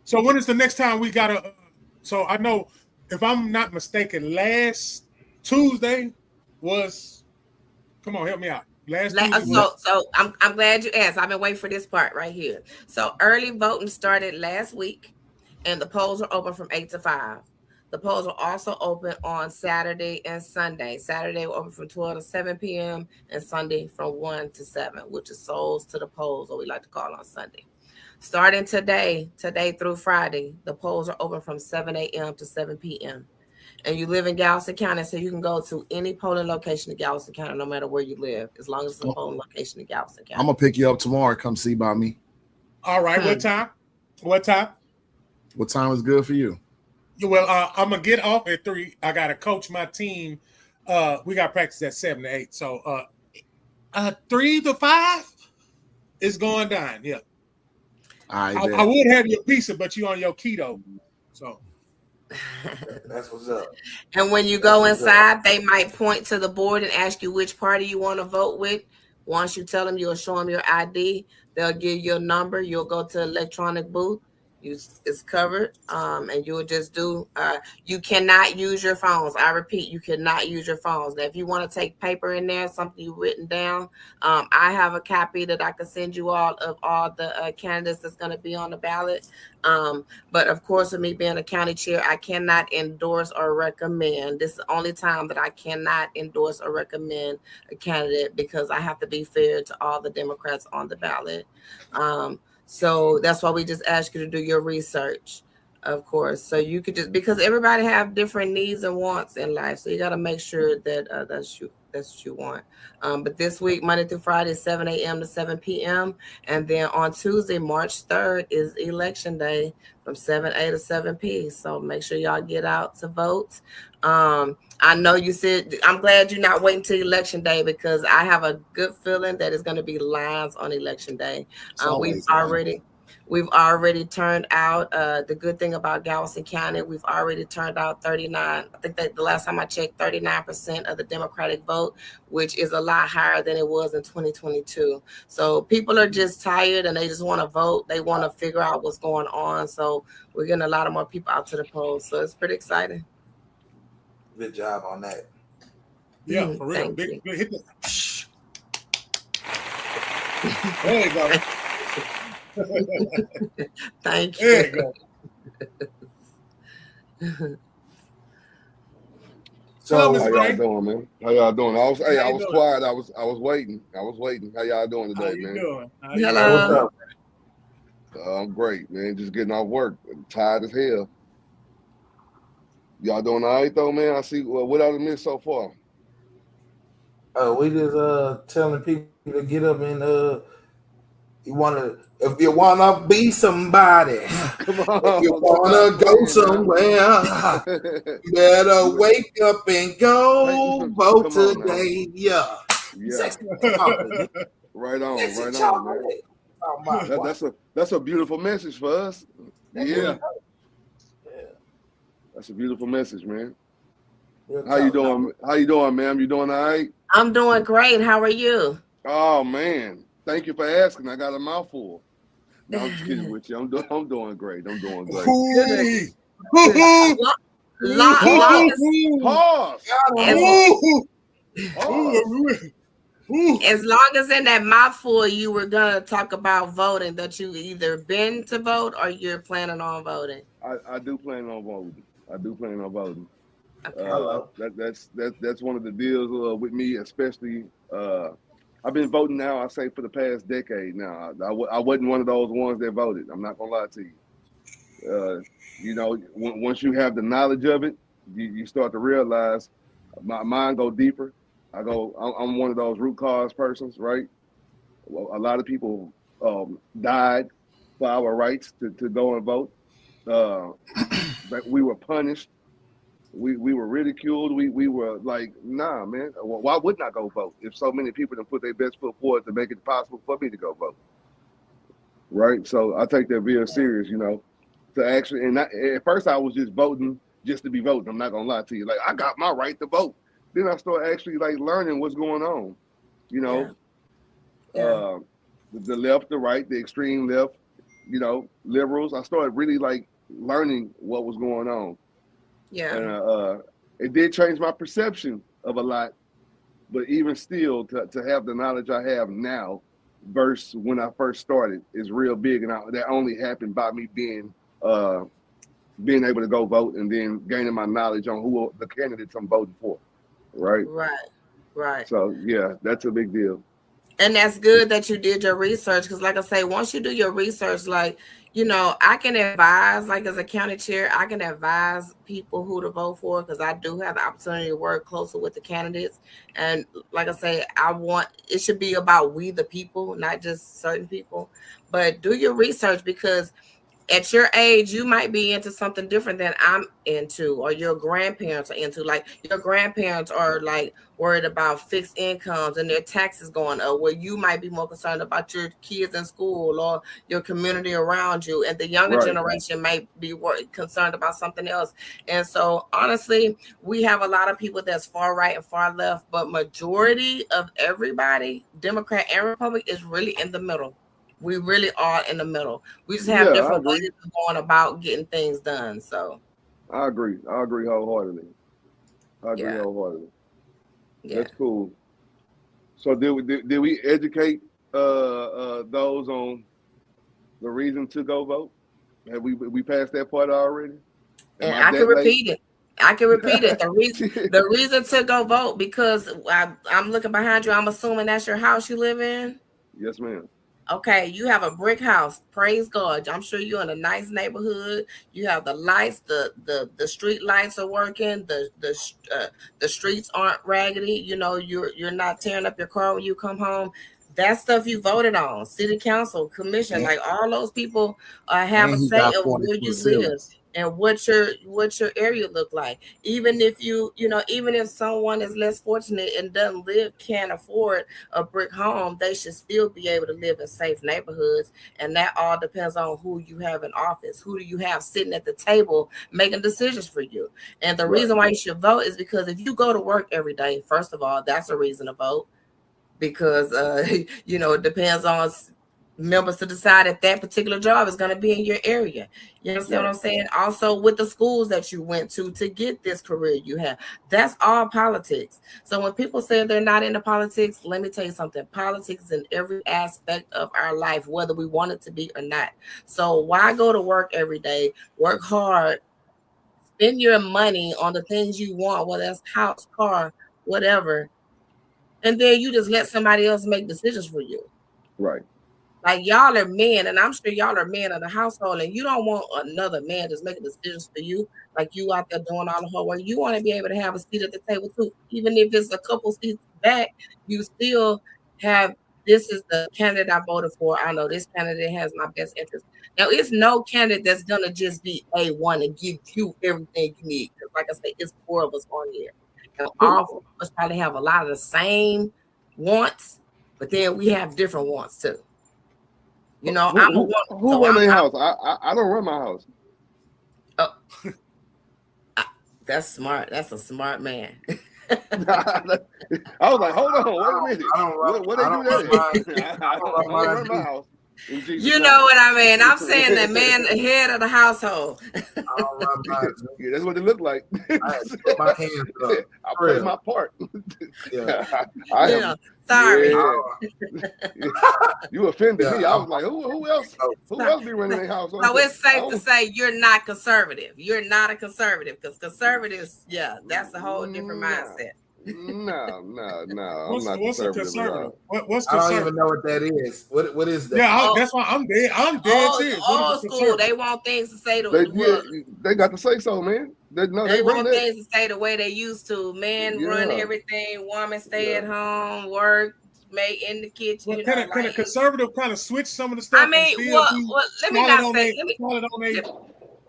So when is the next time we gotta? So I know, if I'm not mistaken, last Tuesday was. Come on, help me out. So I'm glad you asked. I've been waiting for this part right here. So early voting started last week, and the polls are open from 8 to 5. The polls are also open on Saturday and Sunday. Saturday we're open from 12 to 7 p.m. and Sunday from 1 to 7, which is souls to the polls, or we like to call on Sunday. Starting today through Friday, the polls are open from 7 a.m. to 7 p.m. And you live in Galveston County, so you can go to any polling location in Galveston County, no matter where you live, as long as it's a polling location in Galveston County. I'm going to pick you up tomorrow. Come see by me. All right. What time? What time is good for you? Well, I'm going to get off at 3. I got to coach my team. We got practice at 7 to 8. So 3 to 5 is going down. Yeah. I would have your pizza, but you on your keto. So that's what's up. And when you go inside, they might point to the board and ask you which party you want to vote with. Once you tell them, you'll show them your ID. They'll give you a number. You'll go to electronic booth. It's covered, and you'll just do. You cannot use your phones. I repeat, you cannot use your phones. Now, if you want to take paper in there, something you've written down, I have a copy that I can send you all of all the candidates that's going to be on the ballot. But of course, with me being a county chair, I cannot endorse or recommend. This is the only time that I cannot endorse or recommend a candidate, because I have to be fair to all the Democrats on the ballot. So that's why we just ask you to do your research. of course. So you could just, because everybody have different needs and wants in life, so you got to make sure that that's what you want. But this week, Monday through Friday, 7 a.m. to 7 p.m. And then on Tuesday, March 3rd, is Election Day from 7 a to 7 p. So make sure y'all get out to vote. I know you said, I'm glad you're not waiting till Election Day, because I have a good feeling that it's going to be lines on Election Day. We've already turned out, the good thing about Galveston County, we've already turned out 39. I think that the last time I checked, 39% of the Democratic vote, which is a lot higher than it was in 2022. So people are just tired and they just want to vote. They want to figure out what's going on. So we're getting a lot of more people out to the polls. So it's pretty exciting. Good job on that. Yeah, for real. Big hit the... There you go. Thank you. There you go. So how y'all doing, man? How y'all doing? I was quiet. I was waiting. How y'all doing today, man? Doing? Hello. What's up? I'm great, man. Just getting off work. I'm tired as hell. Y'all doing all right though, man? I see. Well, what I missed so far? We just telling people to get up and if you wanna be somebody, Come on, if you wanna go somewhere, you better wake up and go vote today. Yeah. Right on, man. That's a beautiful message for us. Yeah. That's a beautiful message, man. How you doing? How you doing, ma'am? You doing all right? I'm doing great. How are you? Oh man, thank you for asking. I got a mouthful. No, I'm just kidding with you. I'm doing great. I'm doing great. As long as in that mouthful you were gonna talk about voting, that you either been to vote or you're planning on voting. I do plan on voting. Okay. That's one of the deals with me, especially. I've been voting now, I say, for the past decade now. I wasn't one of those ones that voted. I'm not gonna lie to you. You know, once you have the knowledge of it, you start to realize my mind go deeper. I'm one of those root cause persons, right? Well, a lot of people died for our rights to go and vote. But we were punished. We were ridiculed. We were like, nah, man. Why wouldn't I go vote if so many people done put their best foot forward to make it possible for me to go vote? Right. So I take that very serious, you know. To actually, and at first I was just voting just to be voting. I'm not gonna lie to you. Like, I got my right to vote. Then I started actually like learning what's going on. You know, the left, the right, the extreme left, you know, liberals. I started really like learning what was going on. Yeah. And it did change my perception of a lot, but even still, to have the knowledge I have now versus when I first started is real big, and that only happened by me being able to go vote and then gaining my knowledge on who the candidates I'm voting for. Right. So yeah, that's a big deal. And that's good that you did your research, because like I say, once you do your research, like, you know, I can advise, like as a county chair, I can advise people who to vote for, because I do have the opportunity to work closer with the candidates. And like I say, it should be about we the people, not just certain people. But do your research, because at your age, you might be into something different than I'm into, or your grandparents are into. Like, your grandparents are like worried about fixed incomes and their taxes going up, where you might be more concerned about your kids in school or your community around you. And the younger generation might be concerned about something else. And so honestly, we have a lot of people that's far right and far left, but majority of everybody, Democrat and Republican, is really in the middle. We really are in the middle. We just have different ways of going about getting things done. So I agree wholeheartedly. Yeah. That's cool. So did we educate those on the reason to go vote? Have we passed that part already? And I can repeat it. The reason to go vote, because I'm looking behind you. I'm assuming that's your house you live in. Yes, ma'am. Okay, you have a brick house. Praise God. I'm sure you're in a nice neighborhood. You have the lights, the street lights are working. The streets aren't raggedy. You know, you're not tearing up your car when you come home. That stuff you voted on, city council, commission, like all those people have a say of where you live and what your area look like. Even if even if someone is less fortunate and can't afford a brick home, they should still be able to live in safe neighborhoods. And that all depends on who you have in office. Who do you have sitting at the table making decisions for you? And the reason why you should vote is because if you go to work every day, first of all, that's a reason to vote. Because it depends on members to decide if that particular job is going to be in your area. You understand what I'm saying? Also, with the schools that you went to get this career you have, that's all politics. So when people say they're not into politics, let me tell you something. Politics is in every aspect of our life, whether we want it to be or not. So why go to work every day, work hard, spend your money on the things you want, whether that's house, car, whatever, and then you just let somebody else make decisions for you. Right. Like y'all are men, and I'm sure y'all are men of the household, and you don't want another man just making decisions for you, like you out there doing all the hard work. You want to be able to have a seat at the table too, even if it's a couple seats back. You still have. This is the candidate I voted for. I know this candidate has my best interest. Now, it's no candidate that's gonna just be A1 and give you everything you need. Like I say, it's 4 of us on here. And all 4 of us probably have a lot of the same wants, but then we have different wants too. You know, who run their house? I don't run my house. Oh, that's smart. That's a smart man. I was like, hold on, wait a minute. What they do that? I don't run my house. You know what I mean? I'm saying the man, the head of the household. Yeah, that's what it looked like. I put my hands up. I played my part. Sorry. You offended me. I was like, who else? Who else be running their house? So it's safe to say you're not conservative. You're not a conservative, because conservatives, that's a whole different mindset. No. What's a conservative? What's conservative? I don't even know what that is. What is that? Yeah, that's why I'm dead serious. Old school. They want things to say they got to say so, man. They want things to say the way they used to. Men run everything. Woman stay at home, work, make in the kitchen. Well, can a conservative kind of switch some of the stuff? I mean,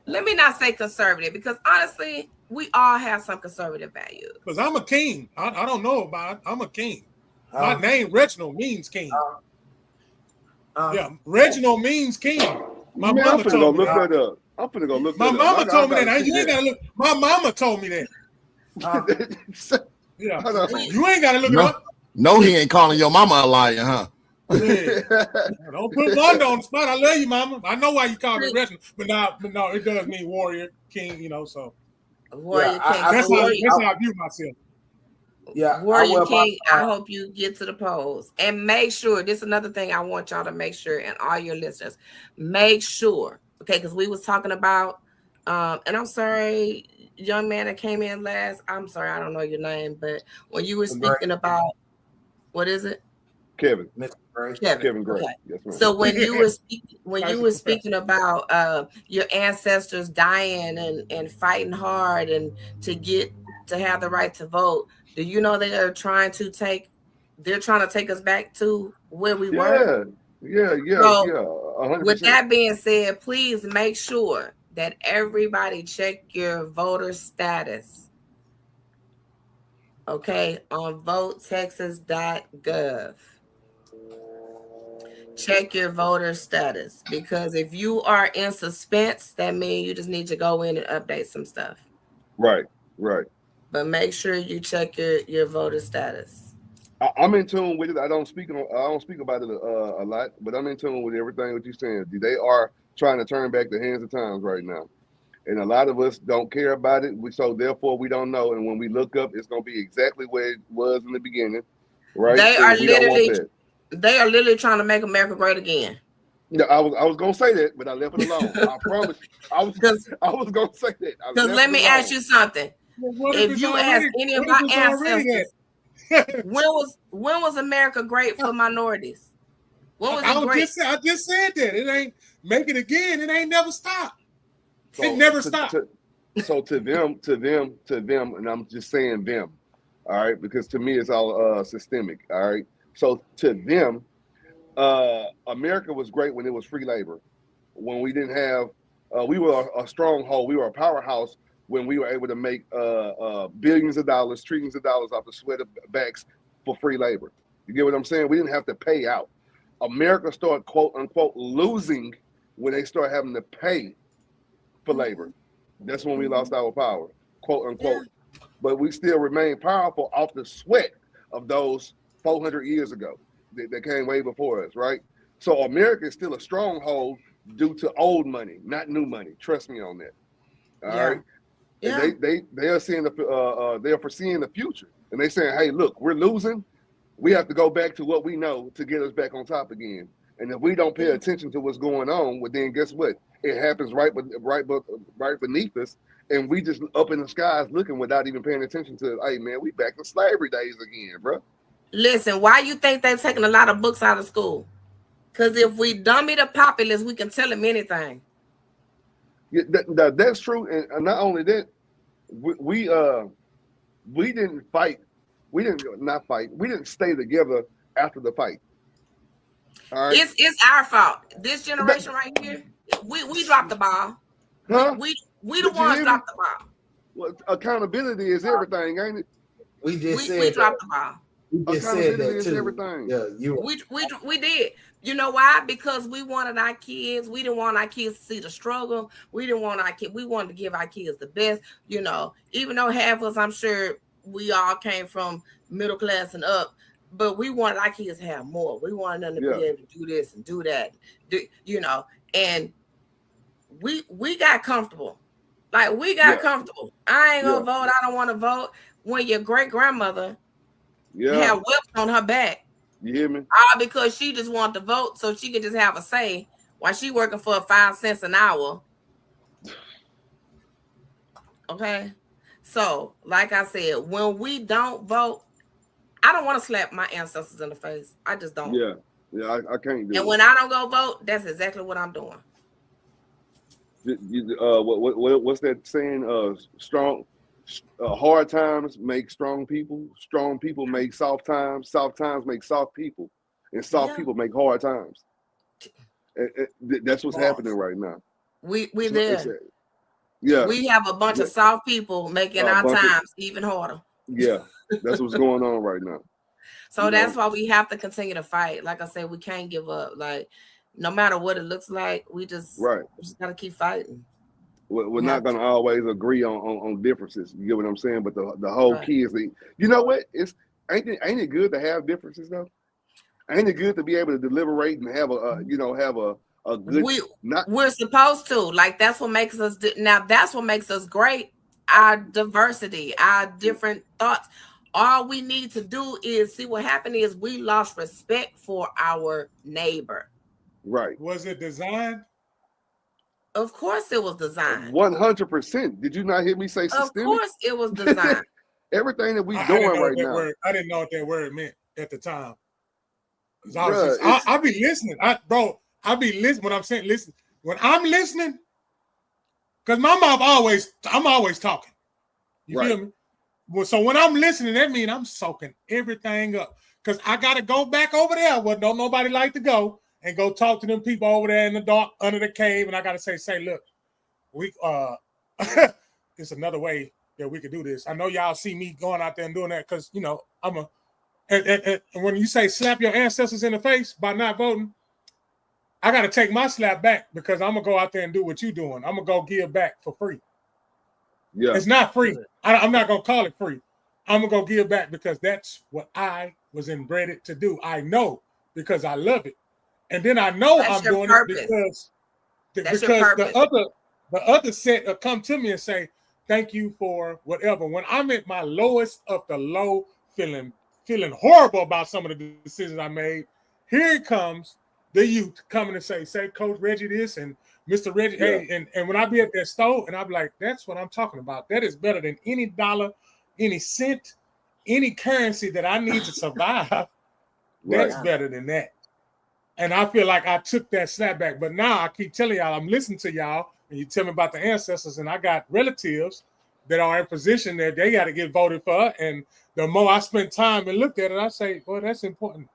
let me not say conservative, because honestly, we all have some conservative values. Because I'm a king. I don't know about it. I'm a king. My name, Reginald, means king. Reginald means king. My mama told me that. I'm finna go look that up. My mama told me that. You ain't gotta look. My mama told me that. You ain't gotta look it up. No, he ain't calling your mama a liar, huh? Yeah. Don't put Wanda on the spot. I love you, mama. I know why you call me Reginald, but no, it does mean warrior, king, so. Warrior king. That's how I view myself. Yeah. Warrior king, I hope you get to the polls. And make sure, this is another thing I want y'all to make sure, and all your listeners, make sure, okay, because we was talking about, and I'm sorry, young man that came in last, I'm sorry, I don't know your name, but when you were speaking about, what is it? Kevin Gray. Okay. Yes, so when you were speaking about your ancestors dying and fighting hard and to have the right to vote, do you know they're trying to take us back to where we were? Yeah. So, 100%. With that being said, please make sure that everybody check your voter status. Okay, on votetexas.gov. Check your voter status, because if you are in suspense, that means you just need to go in and update some stuff. Right. But make sure you check your voter status. I'm in tune with it. I don't speak about it a lot, but I'm in tune with everything what you're saying. They are trying to turn back the hands of times right now, and a lot of us don't care about it. So therefore, we don't know. And when we look up, it's going to be exactly where it was in the beginning. Right? They are literally trying to make America great again. Yeah, I was gonna say that, but I left it alone. I promise. I was gonna say that. Because let me ask you something. If you ask any of my ancestors, when was America great for minorities? I just said that. It ain't make it again. It ain't never stopped. So it never stopped. So to them, and I'm just saying them, all right, because to me it's all systemic, all right. So to them, America was great when it was free labor, when we didn't have, we were a stronghold, we were a powerhouse when we were able to make billions of dollars, trillions of dollars off the sweat of backs for free labor. You get what I'm saying? We didn't have to pay out. America started, quote unquote, losing when they started having to pay for labor. That's when we lost our power, quote unquote. Yeah. But we still remain powerful off the sweat of those 400 years ago that came way before us, right? So America is still a stronghold due to old money, not new money. Trust me on that. All right. Yeah. And they are seeing they are foreseeing the future, and they saying, hey, look, we're losing. We have to go back to what we know to get us back on top again. And if we don't pay attention to what's going on, well, then guess what? It happens right beneath us, and we just up in the skies looking without even paying attention to, hey, man, we back in slavery days again, bro. Listen, why you think they're taking a lot of books out of school? Because if we dummy the populace, we can tell them anything. Yeah, that's true. And not only that, we didn't fight. We didn't stay together after the fight. All right? It's our fault. This generation right here, we dropped the ball. Huh? We the ones dropped the ball. Well, accountability is everything, ain't it? We dropped the ball. We just said that too. Everything. Yeah, we did. You know why? Because we wanted our kids. We didn't want our kids to see the struggle. We didn't want our kids. We wanted to give our kids the best. You know, even though half of us, I'm sure, we all came from middle class and up, but we wanted our kids to have more. We wanted them to be able to do this and do that, you know. And we got comfortable. Like, we got comfortable. I ain't gonna vote. I don't want to vote. When your great grandmother had whips on her back. You hear me? All because she just wanted to vote so she could just have a say while she working for 5 cents an hour. Okay. So, like I said, when we don't vote, I don't want to slap my ancestors in the face. I just don't. Yeah, I can't do it. And when I don't go vote, that's exactly what I'm doing. What's that saying? Hard times make strong people. Strong people make soft times. Soft times make soft people, and soft people make hard times. That's what's happening right now. We there. Yeah, we have a bunch of soft people making our times even harder. Yeah, that's what's going on right now. So that's why we have to continue to fight. Like I said, we can't give up. Like, no matter what it looks like, we just gotta keep fighting. We're not gonna always agree on differences. You get what I'm saying? But the whole key is, you know what? Ain't it good to have differences though? Ain't it good to be able to deliberate and have a good? We're supposed to. Like, that's what makes us. Now that's what makes us great. Our diversity, our different thoughts. All we need to do is see what happened is we lost respect for our neighbor. Right. Was it designed? Of course it was designed. 100%. Did you not hear me say systemic? Of course it was designed. Everything that we're doing right now. I didn't know what that word meant at the time. I'll be listening. I'll be listening when I'm saying listen. When I'm listening, because my mouth I'm always talking. You feel me? Well, so when I'm listening, that means I'm soaking everything up. Because I got to go back over there where don't nobody like to go and go talk to them people over there in the dark under the cave. And I got to say, look, we it's another way that we could do this. I know y'all see me going out there and doing that because, you know, and when you say slap your ancestors in the face by not voting, I got to take my slap back because I'm going to go out there and do what you're doing. I'm going to go give back for free. Yeah, it's not free. I'm not going to call it free. I'm going to go give back because that's what I was inbred to do. I know because I love it. And then I know I'm doing it because the other set will come to me and say, thank you for whatever. When I'm at my lowest of the low, feeling horrible about some of the decisions I made, here it comes the youth coming to say Coach Reggie this and Mr. Reggie, hey, and when I be at that store and I'm like, that's what I'm talking about. That is better than any dollar, any cent, any currency that I need to survive. That's better than that. And I feel like I took that snapback. But now I keep telling y'all, I'm listening to y'all, and you tell me about the ancestors, and I got relatives that are in position that they got to get voted for. And the more I spend time and look at it, I say, well, that's important.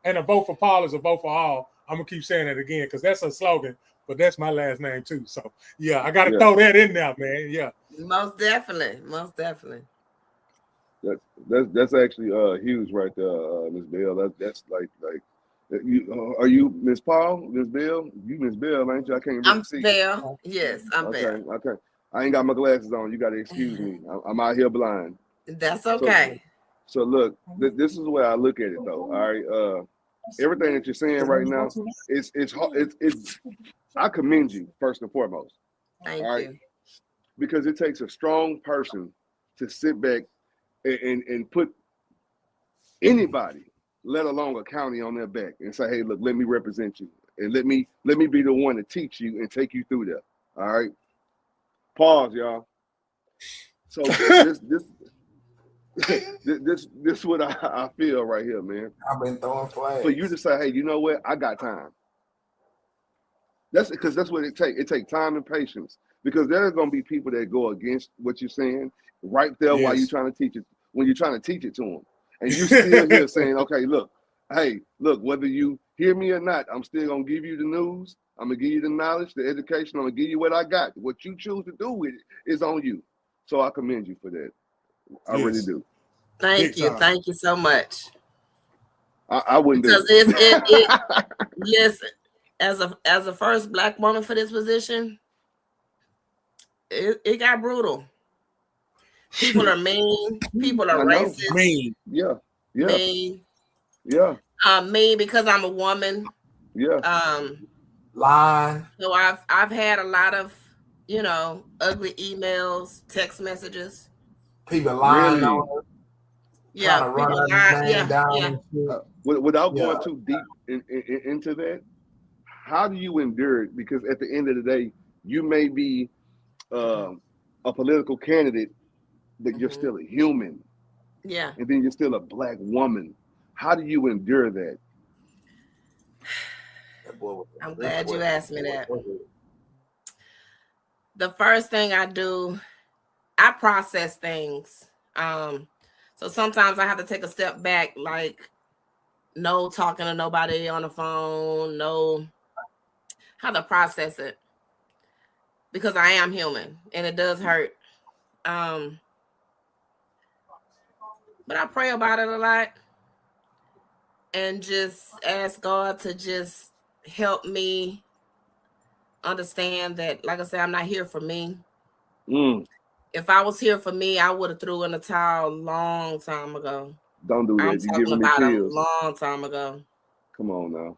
And a vote for Paul is a vote for all. I'm going to keep saying that again because that's a slogan, but that's my last name too. So, yeah, I got to throw that in there, man. Yeah. Most definitely. Most definitely. That's actually huge right there, Miss Bell. That's like you are you Miss Paul, Miss Bell? You Miss Bell, ain't you? I can't really see. I'm Bell. Yes, I'm Bell. Okay. I ain't got my glasses on. You got to excuse me. I'm out here blind. That's okay. So look, this is the way I look at it, though. All right, everything that you're saying right now, it's I commend you first and foremost. Thank you. Because it takes a strong person to sit back and put anybody, let alone a county, on their back and say, "Hey, look, let me represent you, and let me be the one to teach you and take you through that." All right. Pause, y'all. So this is what I feel right here, man. I've been throwing flags. For you to say, hey, you know what? I got time. That's because that's what it takes. It takes time and patience. Because there are going to be people that go against what you're saying right there while you're trying to teach it, when you're trying to teach it to them. And you're still here saying, okay, look, whether you hear me or not, I'm still going to give you the news. I'm going to give you the knowledge, the education. I'm going to give you what I got. What you choose to do with it is on you. So I commend you for that. I really do. Thank you. Thank you so much. I wouldn't because do it. Yes, as a first Black woman for this position, it got brutal. People are mean. People are racist. Mean. Yeah. Mean. Yeah. Mean because I'm a woman. Yeah. Lie. So I've had a lot of, ugly emails, text messages. People lying on her. Yeah. People lying. Yeah. Without going too deep into that, how do you endure it? Because at the end of the day, you may be a political candidate, but you're still a human. Yeah. And then you're still a Black woman. How do you endure that? I'm glad you asked me that. The first thing I do, I process things. So sometimes I have to take a step back, like no talking to nobody on the phone, no how to process it. Because I am human and it does hurt. But I pray about it a lot and just ask God to just help me understand that, like I said, I'm not here for me. If I was here for me, I would have threw in the towel a long time ago. Don't do that. I'm talking about a long time ago. Come on now.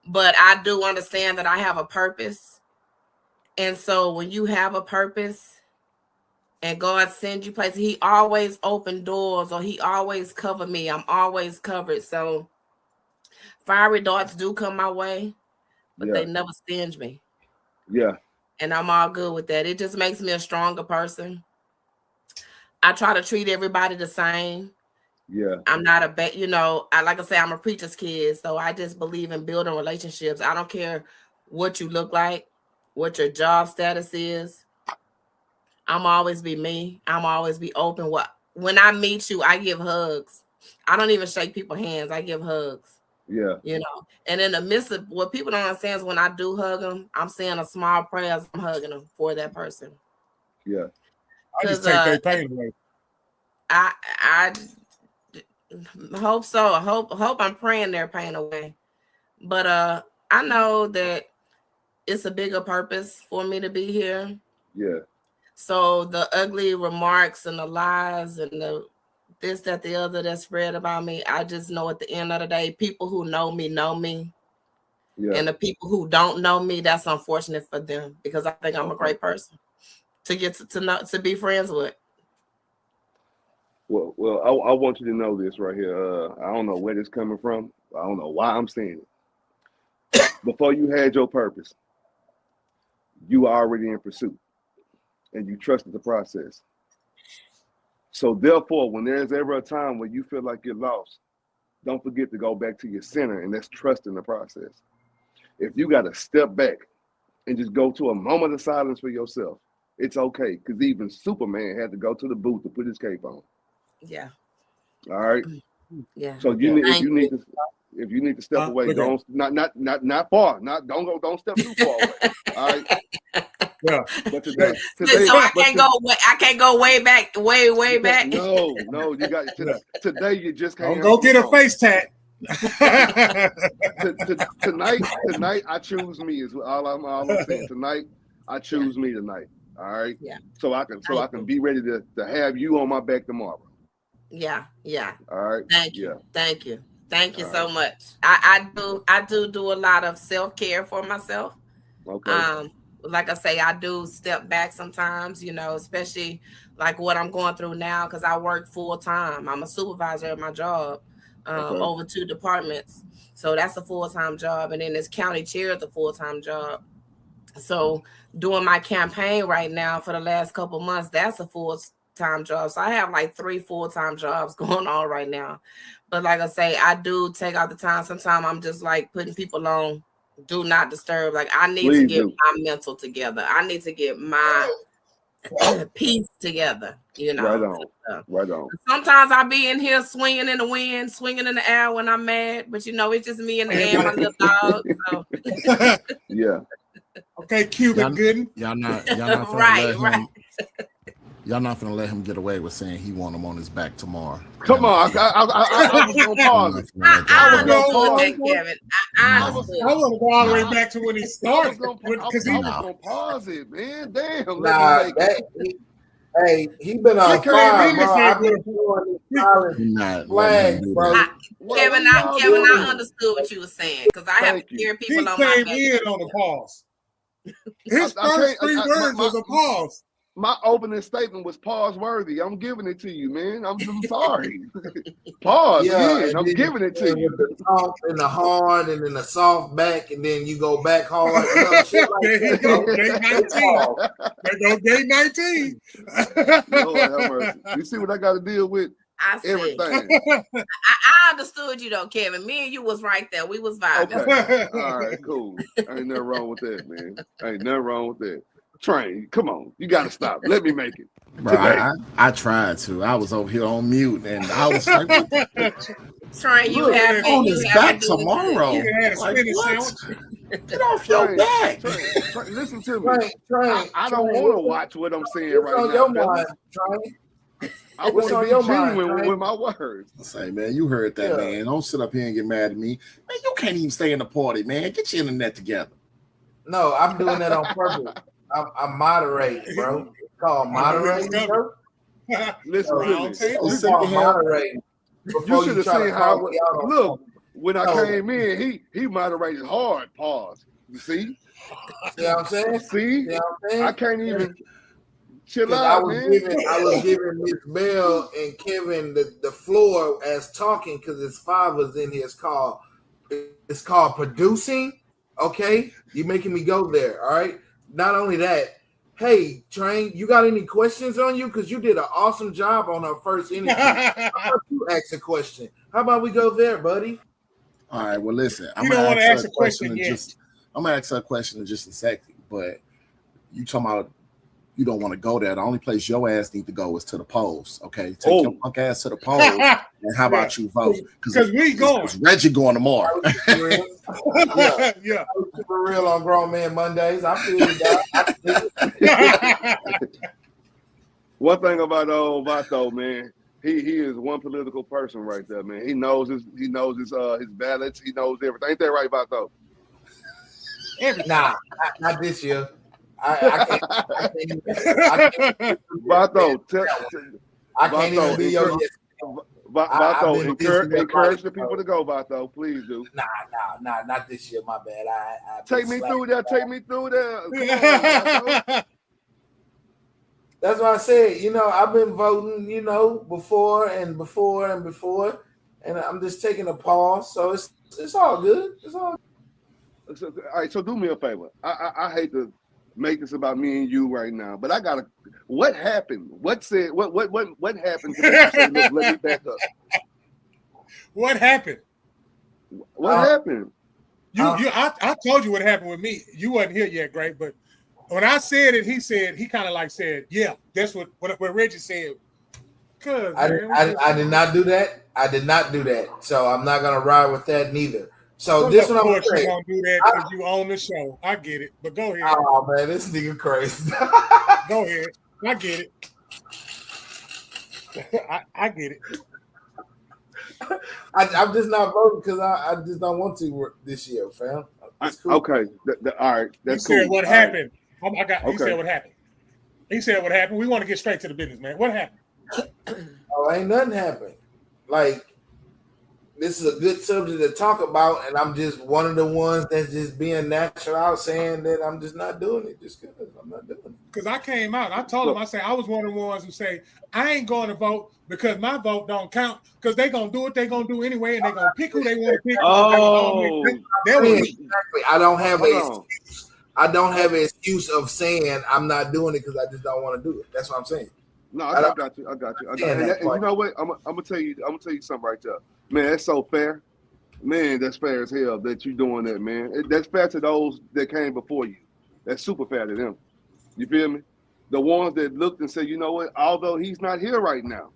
But I do understand that I have a purpose. And so when you have a purpose and God sends you places, he always open doors or he always cover me. I'm always covered. So fiery darts do come my way, but they never sting me. Yeah. And I'm all good with that. It just makes me a stronger person. I try to treat everybody the same. Yeah. I'm not like I say, I'm a preacher's kid. So I just believe in building relationships. I don't care what you look like, what your job status is. I'm always be me. I'm always be open. When I meet you, I give hugs. I don't even shake people's hands. I give hugs. Yeah. And in the midst of what people don't understand is when I do hug them, I'm saying a small prayer as I'm hugging them for that person. Yeah. I just take their pain away. I hope so. I hope I'm praying their pain away. But I know that it's a bigger purpose for me to be here. Yeah. So the ugly remarks and the lies and the this, that, the other that spread about me, I just know at the end of the day, people who know me know me. Yeah. And the people who don't know me, that's unfortunate for them because I think I'm a great person to get to be friends with. Well, I want you to know this right here. I don't know where this coming from. I don't know why I'm saying it. Before you had your purpose, you were already in pursuit and you trusted the process. So therefore, when there's ever a time where you feel like you're lost, don't forget to go back to your center, and that's trusting the process. if you got to step back and just go to a moment of silence for yourself, it's okay. Because even Superman had to go to the booth to put his cape on. Yeah. All right. Yeah. So if you need to step away, don't not far, don't step too far away. All right. Yeah. But today so I can't go way back. No, you got today. You just can't. Don't go get a face tat. Tonight I choose me is all I'm saying. Tonight I choose me tonight. All right. Yeah. So I can be ready to have you on my back tomorrow. Yeah. All right. Thank you so much. I do a lot of self-care for myself. Okay. Like I say, I do step back sometimes, especially like what I'm going through now, because I work full time. I'm a supervisor at my job, over 2 departments. So that's a full-time job. And then this county chair is a full-time job. So doing my campaign right now for the last couple months, that's a full-time job. So I have like 3 full-time jobs going on right now. But like I say, I do take out the time. Sometimes I'm just like putting people on do not disturb. Like I need to get my mental together. I need to get my peace together. Right on. Sometimes I be in here swinging in the wind, swinging in the air when I'm mad. But it's just me and the air, my little dog. So. Yeah. Okay, Cuban Gooden. Y'all not right. Y'all not gonna let him get away with saying he want him on his back tomorrow. Come on, I was gonna pause it. I want to go all the way back to when he started. Because he was gonna pause it, man. Damn. Hey, he been on fire, bro. I've been doing this silent flag, bro. Kevin, I understood what you were saying because I have to hear people on my back. He came in on a pause. His first 3 words was a pause. My opening statement was pause worthy. I'm giving it to you, man. I'm sorry. Pause. Yeah, I'm giving it to you. With the soft and the hard and then the soft back and then you go back hard. Shit like there you go. Day 19. There go day 19. Lord have mercy. You see what I got to deal with? I see. Everything. I understood you though, Kevin. Me and you was right there. We was vibing. Okay. All right, cool. Ain't nothing wrong with that, man. Ain't nothing wrong with that. Train, come on, you gotta stop. Let me make it. Bro, I tried to. I was over here on mute, and I was like, Train, you have on his back tomorrow. Like, what? Get off your back. Train, listen to me. I don't want to watch what I'm saying right now. I want to be genuine with my words. I say, man, you heard that, man. Don't sit up here and get mad at me. Man, you can't even stay in the party, man. Get your internet together. No, I'm doing that on purpose. I'm moderating, bro. It's called moderating, bro. Listen to me. It's called moderating. You should have seen how. Look, when I came in, he moderated hard. Pause. You see? See what I'm saying? See? what I'm saying? I can't even chill out, man. I was giving Miss Bell and Kevin the floor as talking because it's 5 of us in here. It's called producing. Okay, you making me go there. All right. Not only that, hey, Train, you got any questions on you? Because you did an awesome job on our first interview. How about you ask a question? How about we go there, buddy? All right, well, listen. I'm going to ask her a question in just a second. But you talking about you don't want to go there. The only place your ass need to go is to the polls, okay? Take your punk ass to the polls, and how about you vote? Because we going. Reggie going tomorrow. Yeah. I was super real on Grown Man Mondays. I feel it. One thing about old Vato, man, he is one political person right there, man. He knows his ballots. He knows everything. Ain't that right, Vato? Nah, not this year. I can't even be your guest. Vato, encourage the people to go, Vato. Please do. Nah, not this year. My bad. I take me through there. Take me through there. That's why I said, I've been voting, before, and I'm just taking a pause. So it's all good. It's all good. So, all right, so do me a favor. I hate to make this about me and you right now, but I gotta. What happened? What happened? Let me back up. What happened? What happened? I told you what happened with me. You wasn't here yet, Gray, but when I said it, he kind of like said, yeah, that's what Reggie said. I did not do that. I did not do that. So I'm not gonna ride with that neither. So well, this one I'm gonna saying. You gonna do that because you own the show. I get it, but go ahead. Oh man, this nigga crazy. Go ahead. I get it. I get it. I'm just not voting because I just don't want to this year, fam. Cool. Okay, all right. That's cool. Said what happened. He said what happened. He said what happened. We want to get straight to the business, man. What happened? Oh, ain't nothing happened. Like, this is a good subject to talk about, and I'm just one of the ones that's just being natural out saying that I'm just not doing it just because I'm not doing it. Because I came out, I told him, I said, I was one of the ones who say, I ain't going to vote because my vote don't count because they going to do what they going to do anyway, and they going to pick who they want to pick. Oh, exactly. I don't have an excuse. I don't have an excuse of saying I'm not doing it because I just don't want to do it. That's what I'm saying. No, I got you. And you know what? I'm gonna tell you something right there. Man, that's so fair. Man, that's fair as hell that you doing that, man. That's fair to those that came before you. That's super fair to them. You feel me? The ones that looked and said, you know what? Although he's not here right now,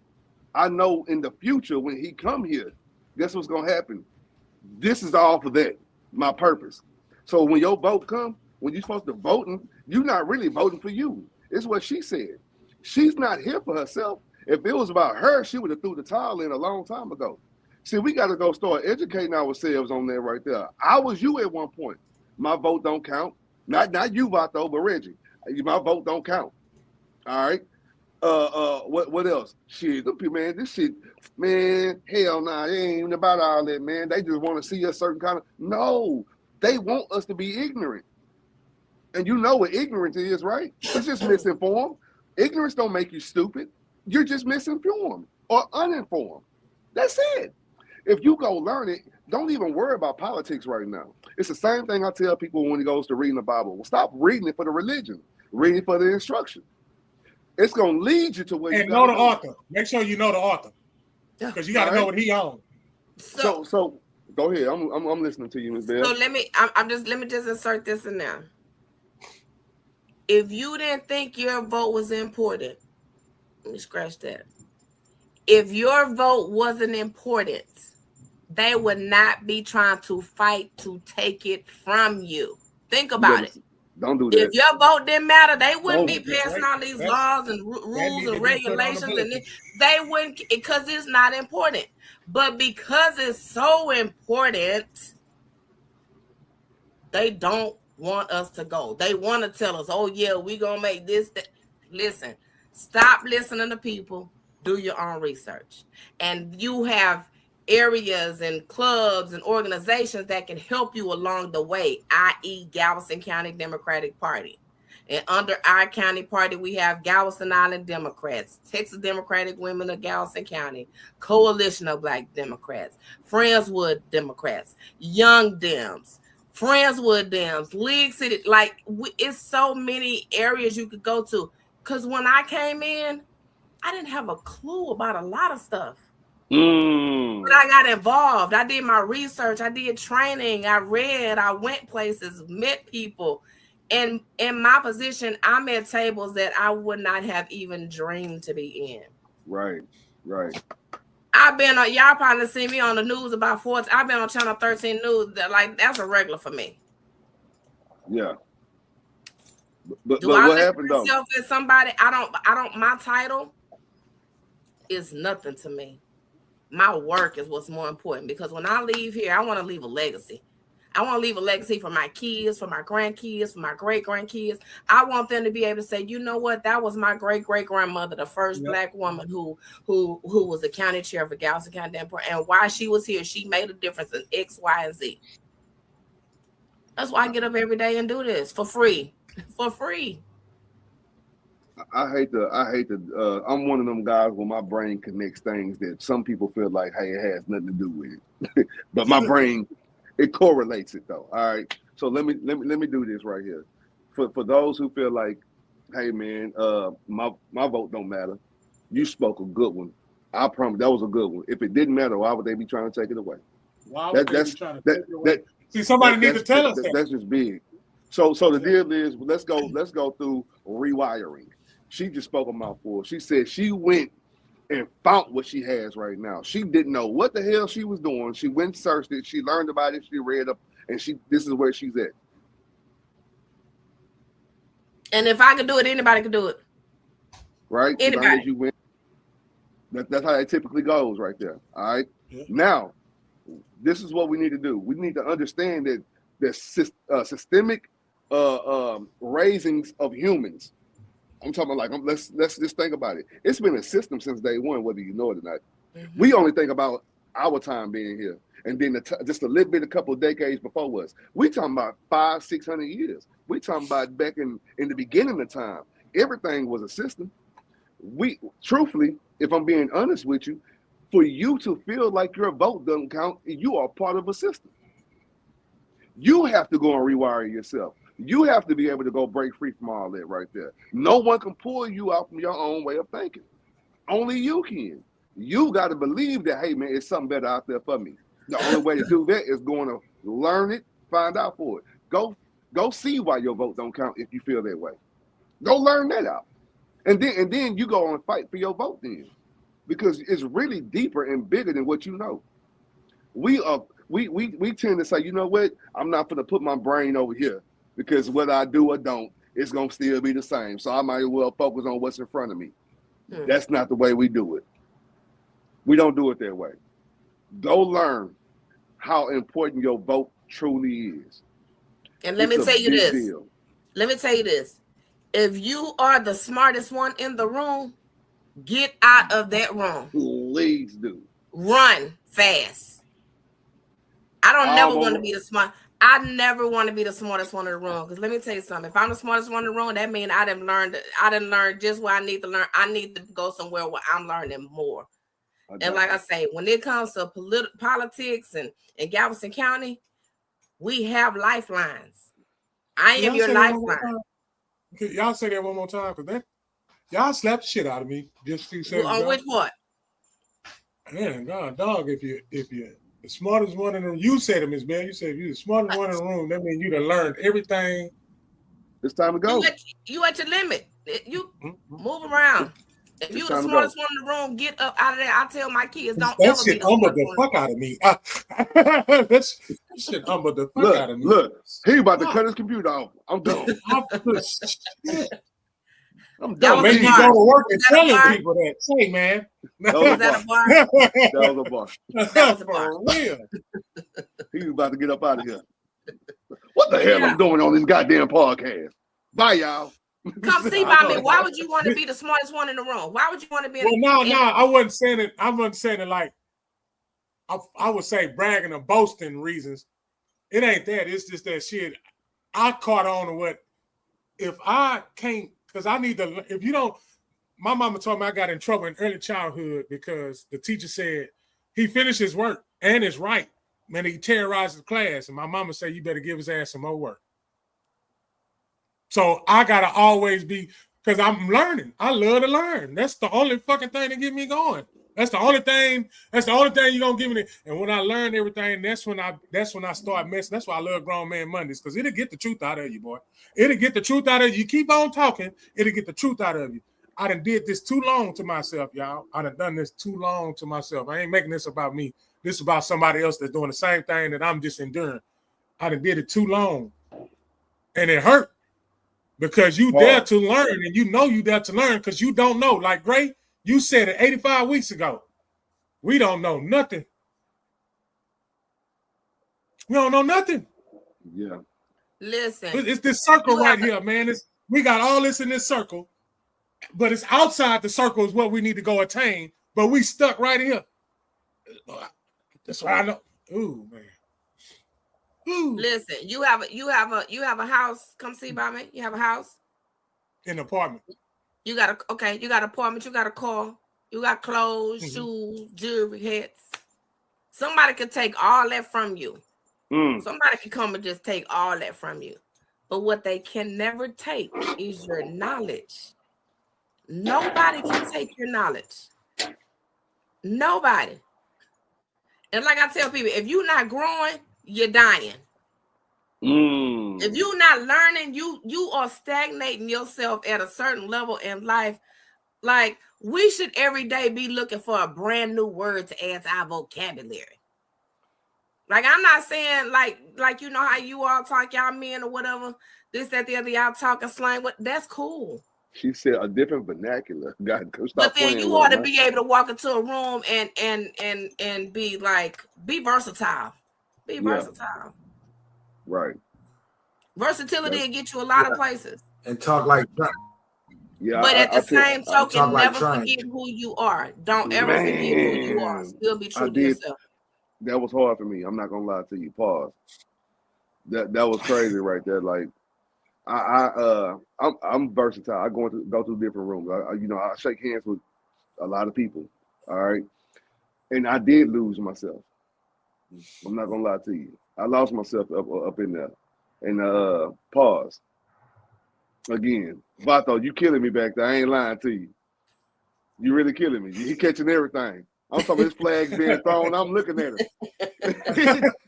I know in the future when he come here, guess what's gonna happen? This is all for that. My purpose. So when your vote come, when you're supposed to vote, you're not really voting for you. It's what she said. She's not here for herself. If it was about her, she would have threw the towel in a long time ago. See, we got to go start educating ourselves on that right there. I was you at one point. My vote don't count. Not you, Vato, but Reggie. My vote don't count. All right. What else? Shit, man, this shit, man, hell nah, it ain't even about all that, man. They just want to see a certain kind of. No, they want us to be ignorant. And you know what ignorance is, right? It's just misinformed. Ignorance don't make you stupid. You're just misinformed or uninformed. That's it. If you go learn it, don't even worry about politics right now. It's the same thing I tell people when it goes to reading the Bible. Well, stop reading it for the religion. Read it for the instruction. It's going to lead you to where you know the author. Make sure you know the author. Because you got to know what he owns. So go ahead. I'm listening to you, Ms. Bell. So let me just insert this in there. If you didn't think your vote was important, let me scratch that. If your vote wasn't important, they would not be trying to fight to take it from you. Think about it. Don't do that. If your vote didn't matter, they wouldn't be passing all these laws and rules and regulations, and they wouldn't, because it's not important. But because it's so important, they don't want us to go. They want to tell us, oh yeah, we gonna make this. Listen, stop listening to people. Do your own research. And you have areas and clubs and organizations that can help you along the way, i.e. Galveston County Democratic Party. And under our county party, we have Galveston Island Democrats, Texas Democratic Women of Galveston County, Coalition of Black Democrats, Friendswood Democrats, Young Dems, Friendswood Dems, League City. Like, it's so many areas you could go to. Because when I came in, I didn't have a clue about a lot of stuff. But I got involved. I did my research. I did training. I read. I went places, met people. And in my position, I'm at tables that I would not have even dreamed to be in. Right. I've been on, y'all probably see me on the news about 4. I've been on Channel 13 News. That's a regular for me. Yeah. But what happened though? As somebody, I don't, my title is nothing to me. My work is what's more important, because when I leave here, I want to leave a legacy. I want to leave a legacy for my kids, for my grandkids, for my great-grandkids. I want them to be able to say, you know what, that was my great-great-grandmother, the first Black woman who was the county chair for Galveston County, and while she was here, she made a difference in X, Y, and Z. That's why I get up every day and do this for free. For free. I hate to I'm one of them guys where my brain connects things that some people feel like, hey, it has nothing to do with it. But my brain, it correlates it though. All right. So let me do this right here. For those who feel like, hey man, my vote don't matter. You spoke a good one. I promise that was a good one. If it didn't matter, why would they be trying to take it away? Why would they be trying to take it away? See, somebody need to tell us that. That's just big. So the deal is, let's go through rewiring. She just spoke a mouthful. She said she went and found what she has right now. She didn't know what the hell she was doing. She went and searched it. She learned about it. She read up, and this is where she's at. And if I could do it, anybody could do it. Right? Anybody. You win. That's how it typically goes right there. All right. Yeah. Now, this is what we need to do. We need to understand that there's systemic raisings of humans. I'm talking about let's just think about it. It's been a system since day one, whether you know it or not. Mm-hmm. We only think about our time being here, and then just a little bit, a couple of decades before us. We talking about 500-600 years. We talking about back in the beginning of time. Everything was a system. We truthfully, if I'm being honest with you, for you to feel like your vote doesn't count, you are part of a system. You have to go and rewire yourself. You have to be able to go break free from all that right there. No one can pull you out from your own way of thinking. Only you can. You got to believe that, hey, man, it's something better out there for me. The only way to do that is going to learn it, find out for it. Go see why your vote don't count if you feel that way. Go learn that out. And then you go and fight for your vote then. Because it's really deeper and bigger than what you know. We tend to say, you know what? I'm not going to put my brain over here because whether I do or don't, it's going to still be the same. So I might as well focus on what's in front of me. That's not the way we do it. We don't do it that way. Go learn how important your vote truly is. And let me tell you this. Let me tell you this. If you are the smartest one in the room, get out of that room. Please do. Run fast. I never want to be the smart. I never want to be the smartest one in the room. Because let me tell you something. If I'm the smartest one in the room, that means I didn't learn just what I need to learn. I need to go somewhere where I'm learning more. And like I say, when it comes to politics and Galveston County, we have lifelines. I am your lifeline. Y'all say that one more time, because y'all slapped the shit out of me just 2 seconds. On which part? Man, God, dog, if you're the smartest one in the room, you said it, Miss Bell. You said if you're the smartest one in the room, that means you done learned everything. It's time to go. You at your limit. You move around. If you the smartest one in the room, get up out of there. I tell my kids, don't that ever shit be the smartest the fuck out of me. That shit the fuck out of me. Look, he about to cut his computer off. I'm done. I'm done. Maybe you go to work and telling people that. Say, man. Was that a bar? That was a bar. That was a bar. For real. He was about to get up out of here. What the hell I'm doing on this goddamn podcast? Bye, y'all. Come see by me. Why would you want to be the smartest one in the room? Why would you want to be? No, I wasn't saying it. I wasn't saying it like I would say bragging or boasting reasons. It ain't that. It's just that shit. I caught on to what if I can't, because I need to. If you don't, my mama told me I got in trouble in early childhood because the teacher said he finished his work and it's right. Man, he terrorized the class, and my mama said you better give his ass some more work. So I gotta always be, because I'm learning. I love to learn. That's the only fucking thing to get me going. That's the only thing you're gonna give me. And when I learn everything, that's when I start messing. That's why I love Grown Man Mondays, because it'll get the truth out of you, boy. It'll get the truth out of you. You keep on talking, it'll get the truth out of you. I done did this too long to myself, y'all. I done this too long to myself. I ain't making this about me. This is about somebody else that's doing the same thing that I'm just enduring. I done did it too long. And it hurt. Because you dare to learn, and you know you dare to learn because you don't know. Like Gray, you said it 85 weeks ago. We don't know nothing. We don't know nothing. Yeah. Listen. It's this circle right here, man. We got all this in this circle, but it's outside the circle is what we need to go attain. But we stuck right here. That's what I know. Ooh, man. Ooh. Listen, you have a house. Come see by me. You have a house, an apartment. You got an apartment. You got a car. You got clothes, shoes, jewelry, hats. Somebody could take all that from you. Somebody can come and just take all that from you. But what they can never take is your knowledge. Nobody can take your knowledge. Nobody. And like I tell people, if you're not growing, you're dying. If you're not learning, you are stagnating yourself at a certain level in life. Like, we should every day be looking for a brand new word to add to our vocabulary. Like, I'm not saying like you know how you all talk, y'all men or whatever, this, that, the other, y'all talking slang. What? That's cool. She said a different vernacular. God, stop. But then you ought to be able to walk into a room and be like, be versatile. Be versatile. Right. Versatility will get you a lot of places. And talk like yeah. But at the same token, never forget who you are. Don't ever forget who you are. Still be true to yourself. That was hard for me. I'm not gonna lie to you. Pause. That was crazy right there. Like, I'm versatile. I go to different rooms. I shake hands with a lot of people. All right, and I did lose myself. I'm not gonna lie to you. I lost myself up in there. And pause. Again, Vato, you killing me back there. I ain't lying to you. You really killing me. You catching everything. I'm talking his flag being thrown. I'm looking at him.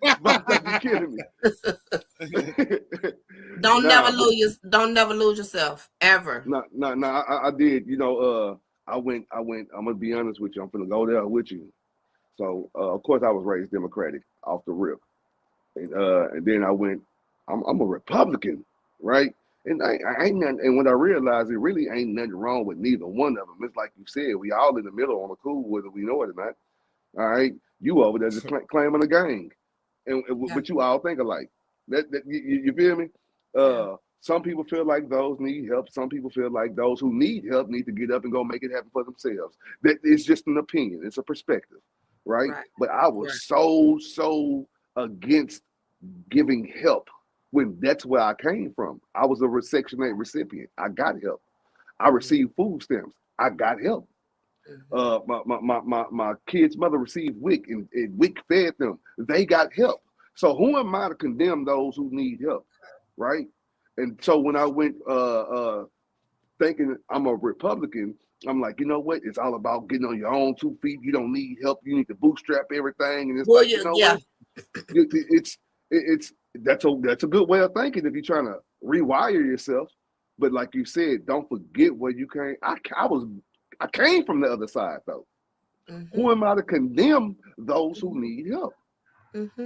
Vato, you killing me. Don't never lose yourself ever. No, I did. I went. I'm gonna be honest with you. I'm gonna go there with you. So of course I was raised Democratic off the rip, and then I went. I'm a Republican, right? And I ain't nothing. And when I realized it really ain't nothing wrong with neither one of them. It's like you said, we all in the middle on the cool, whether we know it or not. All right, you over there just claiming a gang, but you all think alike. You feel me? Some people feel like those need help. Some people feel like those who need help need to get up and go make it happen for themselves. That it's just an opinion. It's a perspective, right? But I was so against giving help when that's where I came from. I was a Section 8 recipient. I got help. I received food stamps. I got help. My kid's mother received WIC, and WIC fed them. They got help. So who am I to condemn those who need help, right? And so when I went thinking I'm a Republican, I'm like, you know what? It's all about getting on your own 2 feet. You don't need help. You need to bootstrap everything. And it's what? That's a good way of thinking if you're trying to rewire yourself. But like you said, don't forget where you came. I came from the other side though. Who am I to condemn those who need help?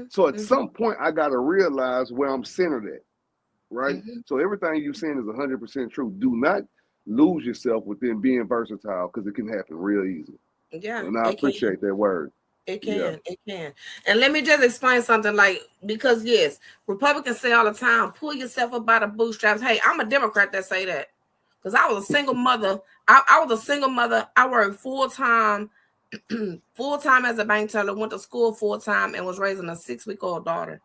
So at some point, I got to realize where I'm centered at, right? So everything you're saying is 100% true. Do not lose yourself within being versatile because it can happen real easy. Yeah, and I appreciate that word. It can. And let me just explain something, because yes, Republicans say all the time, pull yourself up by the bootstraps. Hey, I'm a Democrat that say that because I was a single mother. I was a single mother. I worked full-time as a bank teller, went to school full-time, and was raising a 6-week-old daughter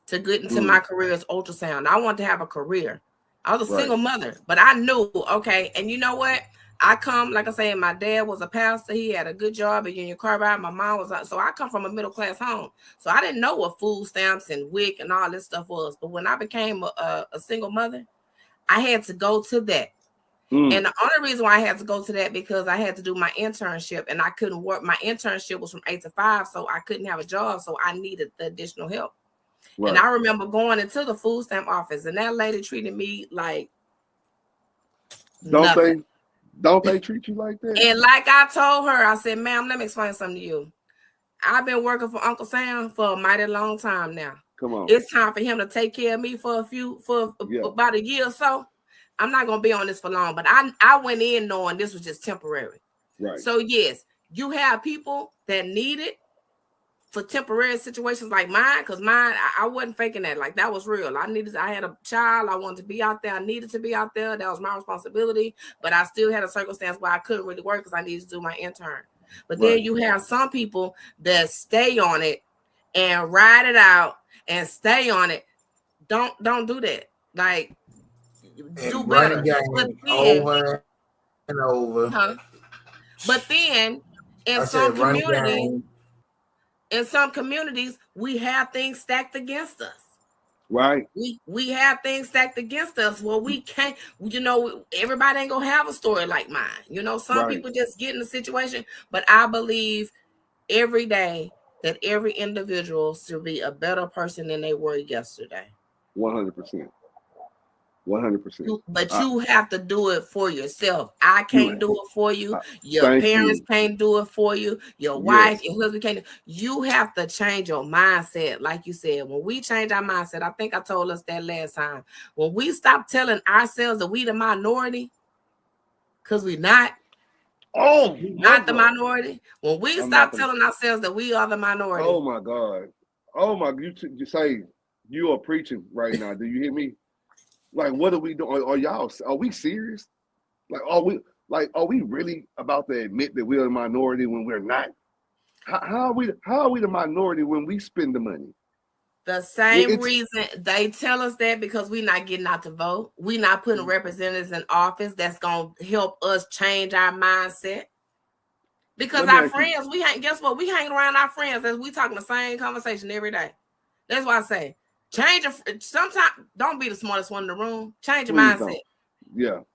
to get into my career as ultrasound. I wanted to have a career. I was a single mother, but I knew, okay, and you know what? I come, like I say, my dad was a pastor. He had a good job at Union Carbide. My mom was, so I come from a middle-class home. So I didn't know what food stamps and WIC and all this stuff was. But when I became a single mother, I had to go to that. And the only reason why I had to go to that because I had to do my internship and I couldn't work. My internship was from 8 to 5, so I couldn't have a job. So I needed the additional help. Right. And I remember going into the food stamp office and that lady treated me like nothing. Don't they treat you like that? And like I told her, I said, ma'am, let me explain something to you. I've been working for Uncle Sam for a mighty long time now. Come on. It's time for him to take care of me for about a year or so. I'm not going to be on this for long, but I went in knowing this was just temporary. Right. So yes, you have people that need it for temporary situations like mine, because mine, I wasn't faking that. Like that was real. I had a child. I wanted to be out there. I needed to be out there. That was my responsibility. But I still had a circumstance where I couldn't really work because I needed to do my intern. But then you have some people that stay on it and ride it out and stay on it. Don't do that. Like do better. Over and over. Huh? But then in some communities, we have things stacked against us. Right. We have things stacked against us. Well, we can't, everybody ain't gonna have a story like mine. Some people just get in the situation, but I believe every day that every individual should be a better person than they were yesterday. 100%. 100%. But you have to do it for yourself. I can't do it for you. Your parents can't do it for you. Your wife, your husband can't. You have to change your mindset. Like you said, when we change our mindset, I think I told us that last time. When we stop telling ourselves that we the minority, because we're not. Oh, not the minority. When we stop telling ourselves that we are the minority. Oh my God. Oh my, you say you are preaching right now. Do you hear me? Like, what are we doing? Are we serious? Like, are we really about to admit that we're a minority when we're not? How are we the minority when we spend the money? The same reason they tell us that, because we're not getting out to vote. We're not putting representatives in office that's going to help us change our mindset. Because our friends, guess what? We hang around our friends as we talking the same conversation every day. That's why I say, sometimes don't be the smartest one in the room. Change your mindset. Don't.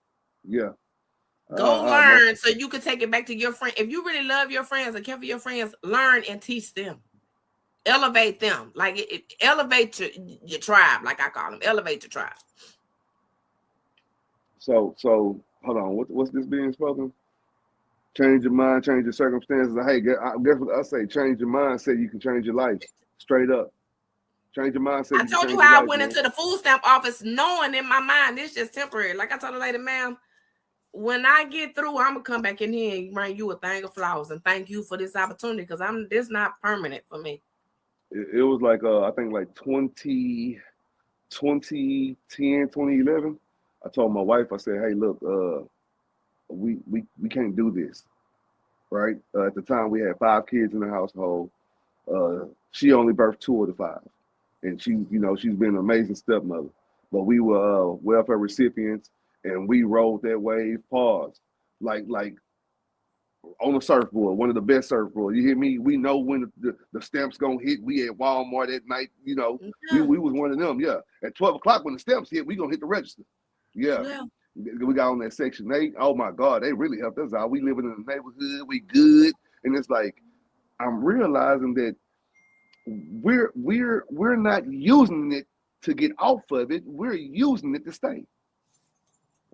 Yeah. Go learn so you can take it back to your friend. If you really love your friends and care for your friends, learn and teach them. Elevate them. Like elevate your tribe, like I call them. Elevate your tribe. So hold on. What's this being spoken? Change your mind, change your circumstances. Hey, guess what I say? Change your mindset. You can change your life. Straight up. Change your mindset. I told you how I went into the food stamp office knowing in my mind it's just temporary. Like I told the lady, ma'am, when I get through, I'm gonna come back in here and bring you a thing of flowers and thank you for this opportunity, because this not permanent for me. It was like I think like 2010, 2011. I told my wife, I said, hey, look, we can't do this, right? At the time, we had 5 kids in the household. She only birthed 2 of the 5, and she's been an amazing stepmother. But we were welfare recipients, and we rode that wave. Pause, like on a surfboard, one of the best surfboards. You hear me? We know when the stamps gonna hit. We at Walmart at night. We was one of them. Yeah, at 12 o'clock when the stamps hit, we gonna hit the register. Yeah. We got on that Section 8. Oh my God, they really helped us out. We living in the neighborhood, we good, and it's like I'm realizing that we're not using it to get off of it. We're using it to stay.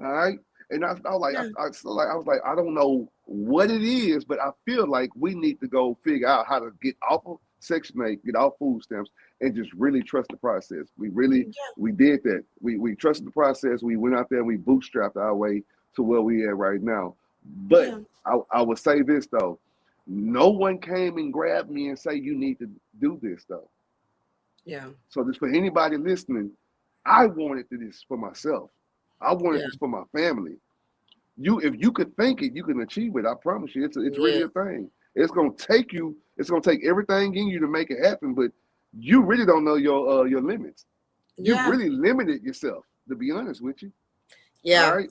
All right, and I was like, I don't know what it is, but I feel like we need to go figure out how to get off of Section 8, get off food stamps, and just really trust the process. We did that. We trusted the process. We went out there and we bootstrapped our way to where we at right now. But I would say this though, no one came and grabbed me and say you need to do this though. Yeah. So just for anybody listening, I wanted this for myself. I wanted this for my family. If you could think it, you can achieve it. I promise you, it's really a thing. It's gonna take everything in you to make it happen, but you really don't know your limits. You've really limited yourself, to be honest with you. Yeah. All right?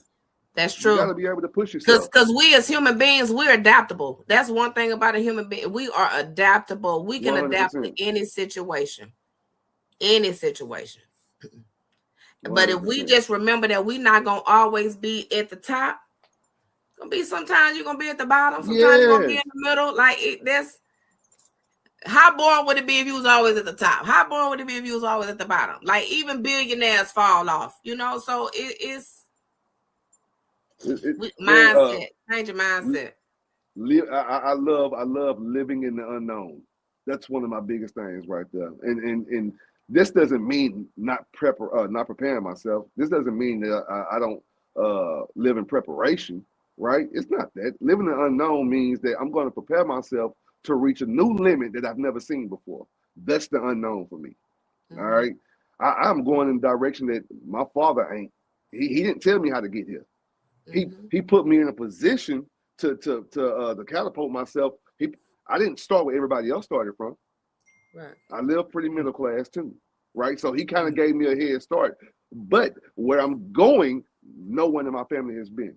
That's true. You gotta be able to push yourself. Because we as human beings, we're adaptable. That's one thing about a human being. We are adaptable. We can 100%. Adapt to any situation. Any situation. 100%. But if we just remember that we're not gonna always be at the top, gonna be sometimes you're gonna be at the bottom, sometimes you're gonna be in the middle. Like that's how boring would it be if you was always at the top? How boring would it be if you was always at the bottom? Like even billionaires fall off, so it's mindset. Change your mindset. I love living in the unknown. That's one of my biggest things right there. And this doesn't mean not preparing myself. This doesn't mean that I don't live in preparation, right? It's not that. Living in the unknown means that I'm going to prepare myself to reach a new limit that I've never seen before. That's the unknown for me. Mm-hmm. All right. I'm going in the direction that my father ain't. He didn't tell me how to get here. Mm-hmm. He put me in a position to catapult myself. I didn't start where everybody else started from. Right. I live pretty middle class too, right? So he kind of gave me a head start. But where I'm going, no one in my family has been.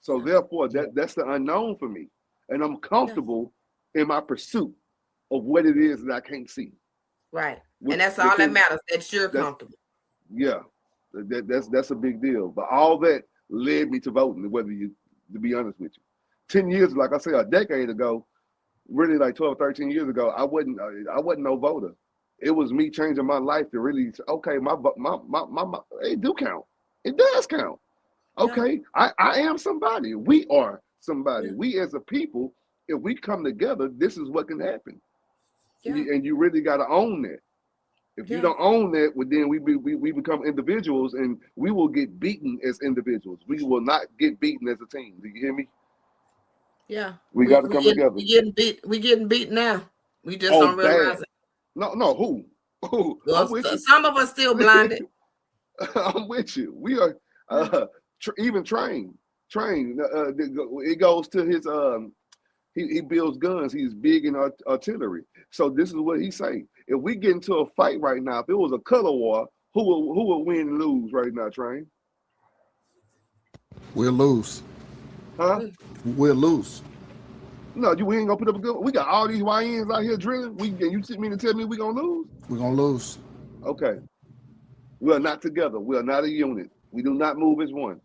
So therefore, that's the unknown for me. And I'm comfortable in my pursuit of what it is that I can't see. Right. And that's all that matters, that you're comfortable. Yeah. That's a big deal. But all that led me to voting, to be honest with you. 10 years, like I said, a decade ago, really like 12, 13 years ago, I wasn't no voter. it was me changing my life to really say, okay, my it do count. It does count. Okay, yeah. I am somebody. We are somebody. Yeah. We as a people, if we come together, this is what can happen. Yeah. And you really got to own that. If you don't own that, well, then we become individuals, and we will get beaten as individuals. We will not get beaten as a team. Do you hear me? Yeah, we got to come together. We getting beat. We getting beat now. We just don't realize it. No, who? Well, some of us still blinded. I'm with you. We are even trained. It goes to his he builds guns. He's big in artillery. So this is what he say. If we get into a fight right now, if it was a color war, who would win and lose right now, Train? We'll lose. Huh? We'll lose. No, we ain't gonna put up a good. We got all these YNs out here drilling. You mean to tell me we gonna lose? We're gonna lose. Okay. We are not together. We are not a unit. We do not move as one.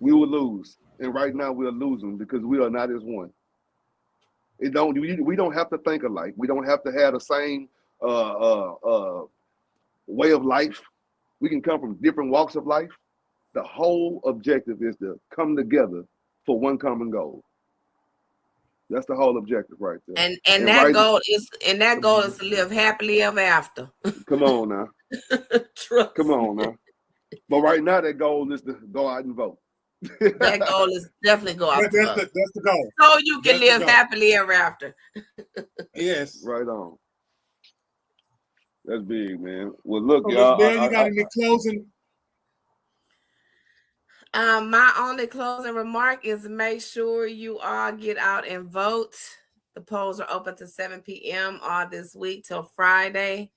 We will lose. And right now we are losing because we are not as one. We don't have to think alike. We don't have to have the same way of life. We can come from different walks of life. The whole objective is to come together for one common goal. That's the whole objective right there. And that goal is to live happily ever after. Come on now. Come on now. But right now that goal is to go out and vote. That goal is definitely go out and vote. That's the goal. So you can live happily ever after. Yes. Right on. That's big, man. Well, look, y'all. You got any closing? My only closing remark is make sure you all get out and vote. The polls are open to 7 p.m. all this week till Friday.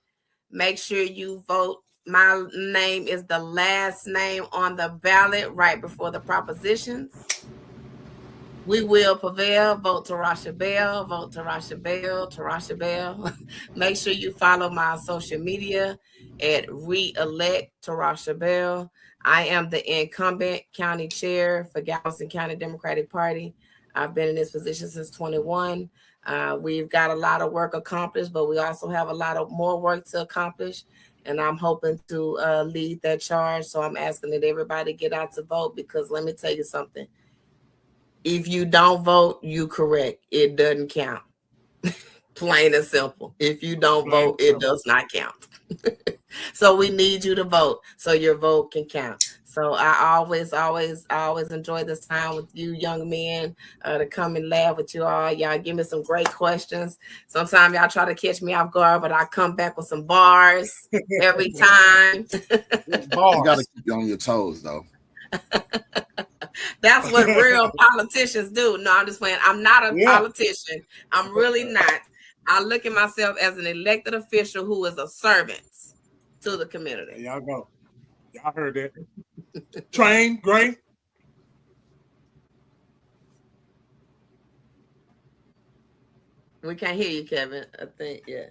Make sure you vote. My name is the last name on the ballot right before the propositions. We will prevail. Vote Tierr'ishia Bell. Vote Tierr'ishia Bell. Tierr'ishia Bell. Make sure you follow my social media at Re-elect Tierr'ishia Bell. I am the incumbent county chair for Galveston County Democratic Party. I've been in this position since 21. We've got a lot of work accomplished, but we also have a lot of more work to accomplish. And I'm hoping to lead that charge. So I'm asking that everybody get out to vote, because let me tell you something. If you don't vote, you correct. It doesn't count. Plain and simple. If you don't vote, it does not count. So we need you to vote so your vote can count. So I always enjoy this time with you young men to come and laugh with you all. Y'all give me some great questions. Sometimes y'all try to catch me off guard, but I come back with some bars every time. You got to keep you on your toes, though. That's what real politicians do. No, I'm just playing. I'm not a politician. I'm really not. I look at myself as an elected official who is a servant to the community. There y'all go. Y'all heard that. Train, Gray. We can't hear you, Kevin. I think, Do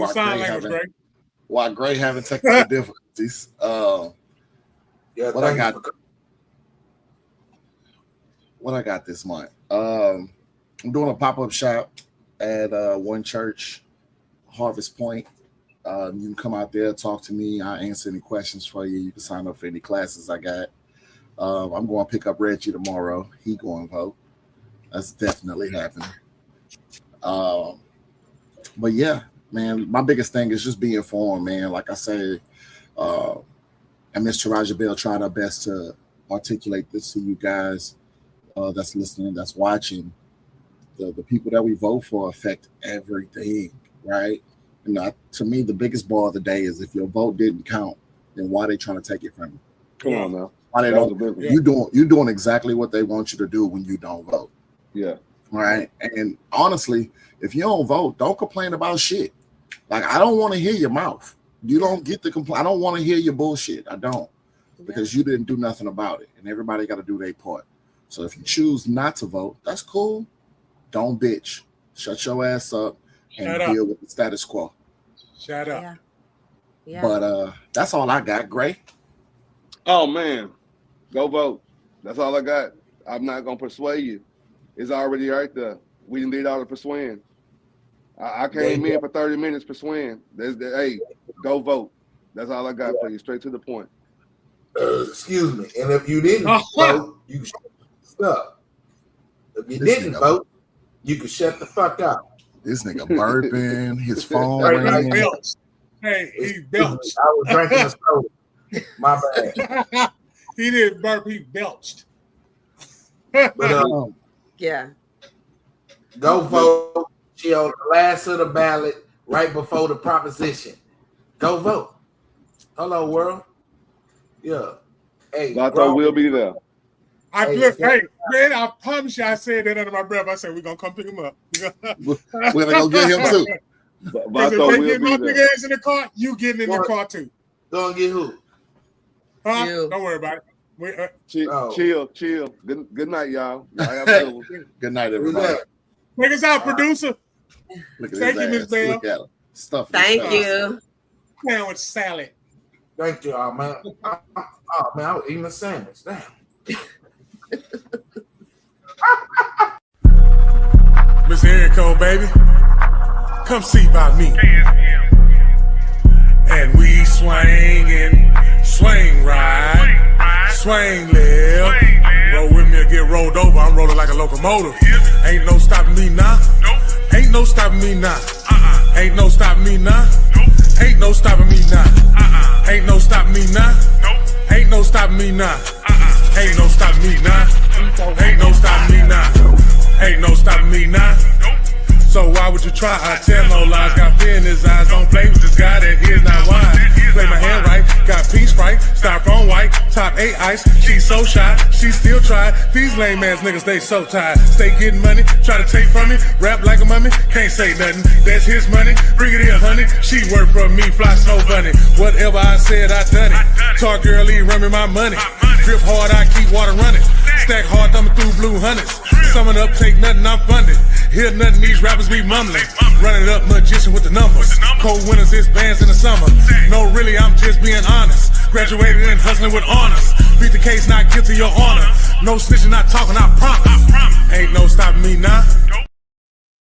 sign language, Gray. While Gray having technical difficulties, what I got this month? I'm doing a pop-up shop at one church, Harvest Point. You can come out there, talk to me. I'll answer any questions for you. You can sign up for any classes I got. I'm going to pick up Reggie tomorrow. He going to vote. That's definitely happening. But yeah, man, my biggest thing is just be informed, man. Like I said, and Miss Tierr'ishia Bell tried her best to articulate this to you guys that's listening, that's watching. The people that we vote for affect everything, right? And to me, the biggest ball of the day is if your vote didn't count, then why are they trying to take it from you? Come on now. Why they don't? You doing exactly what they want you to do when you don't vote. Yeah. Right. And honestly, if you don't vote, don't complain about shit. Like, I don't want to hear your mouth. You don't get the complaint. I don't want to hear your bullshit. I don't, because you didn't do nothing about it, and everybody got to do their part. So if you choose not to vote, that's cool. Don't bitch. Shut your ass up and deal with the status quo. Shut up. Yeah. But that's all I got. Gray. Oh man, go vote. That's all I got. I'm not gonna persuade you. It's already right there. We didn't did all the persuading. I came in for 30 minutes persuading. Hey, go vote. That's all I got for you. Straight to the point. Excuse me. And if you didn't vote, you can shut up. If you didn't vote, you can shut the fuck up. This nigga burping, his phone ringing. Hey, he belched. I was drinking a soda. My bad. He didn't burp, he belched. But yeah. Go vote. She on the last of the ballot right before the proposition. Go vote. Hello, world. Yeah. Hey, Vato will be there. Hey, man, I promise you I said that under my breath. I said we're gonna come pick him up. We're gonna go get him too. Vato will get my be big there. ass in the car, you getting in the car too. Gonna get who? Huh? You. Don't worry about it. Chill. Good night, y'all. Good night, everybody. Take us out, producer. Look at Thank his you, Miss ass. Bell. Look at him. Stuff. Thank you. Sandwich salad. Thank you, man. Oh man, I was eating a sandwich. Damn. Miss Erico, baby, come see about me. And we swing right, swing left. Roll with me or get rolled over. I'm rolling like a locomotive. Ain't no stopping me now. Ain't no stopping me now. Ain't no stopping me now. Ain't no stopping me now. Ain't no stopping me now. Ain't no stopping me now. Ain't no stopping me now. Ain't no stopping me now. Ain't no stopping me now. So why would you try? I tell no lies. Got fear in his eyes. Don't play with this guy that here's not wise. Play my hand right. Got peace right. Styrofoam white. Top 8 ice. She's so shy. She still try. These lame ass niggas, they so tired. Stay getting money. Try to take from me. Rap like a mummy. Can't say nothing. That's his money. Bring it here, honey. She work for me. Fly snow bunny. Whatever I said, I done it. Talk girly, run me my money. Drip hard, I keep water running. Stack hard, thumbing through blue hundreds. Summing up, take nothing, I'm funded. Hear nothing, these rappers be mumbling. Running up, magician with the numbers. Cold winters, it's bands in the summer. No, really, I'm just being honest. Graduated and hustling with honors. Beat the case, not guilty, your honor. No snitching, not talking, I promise.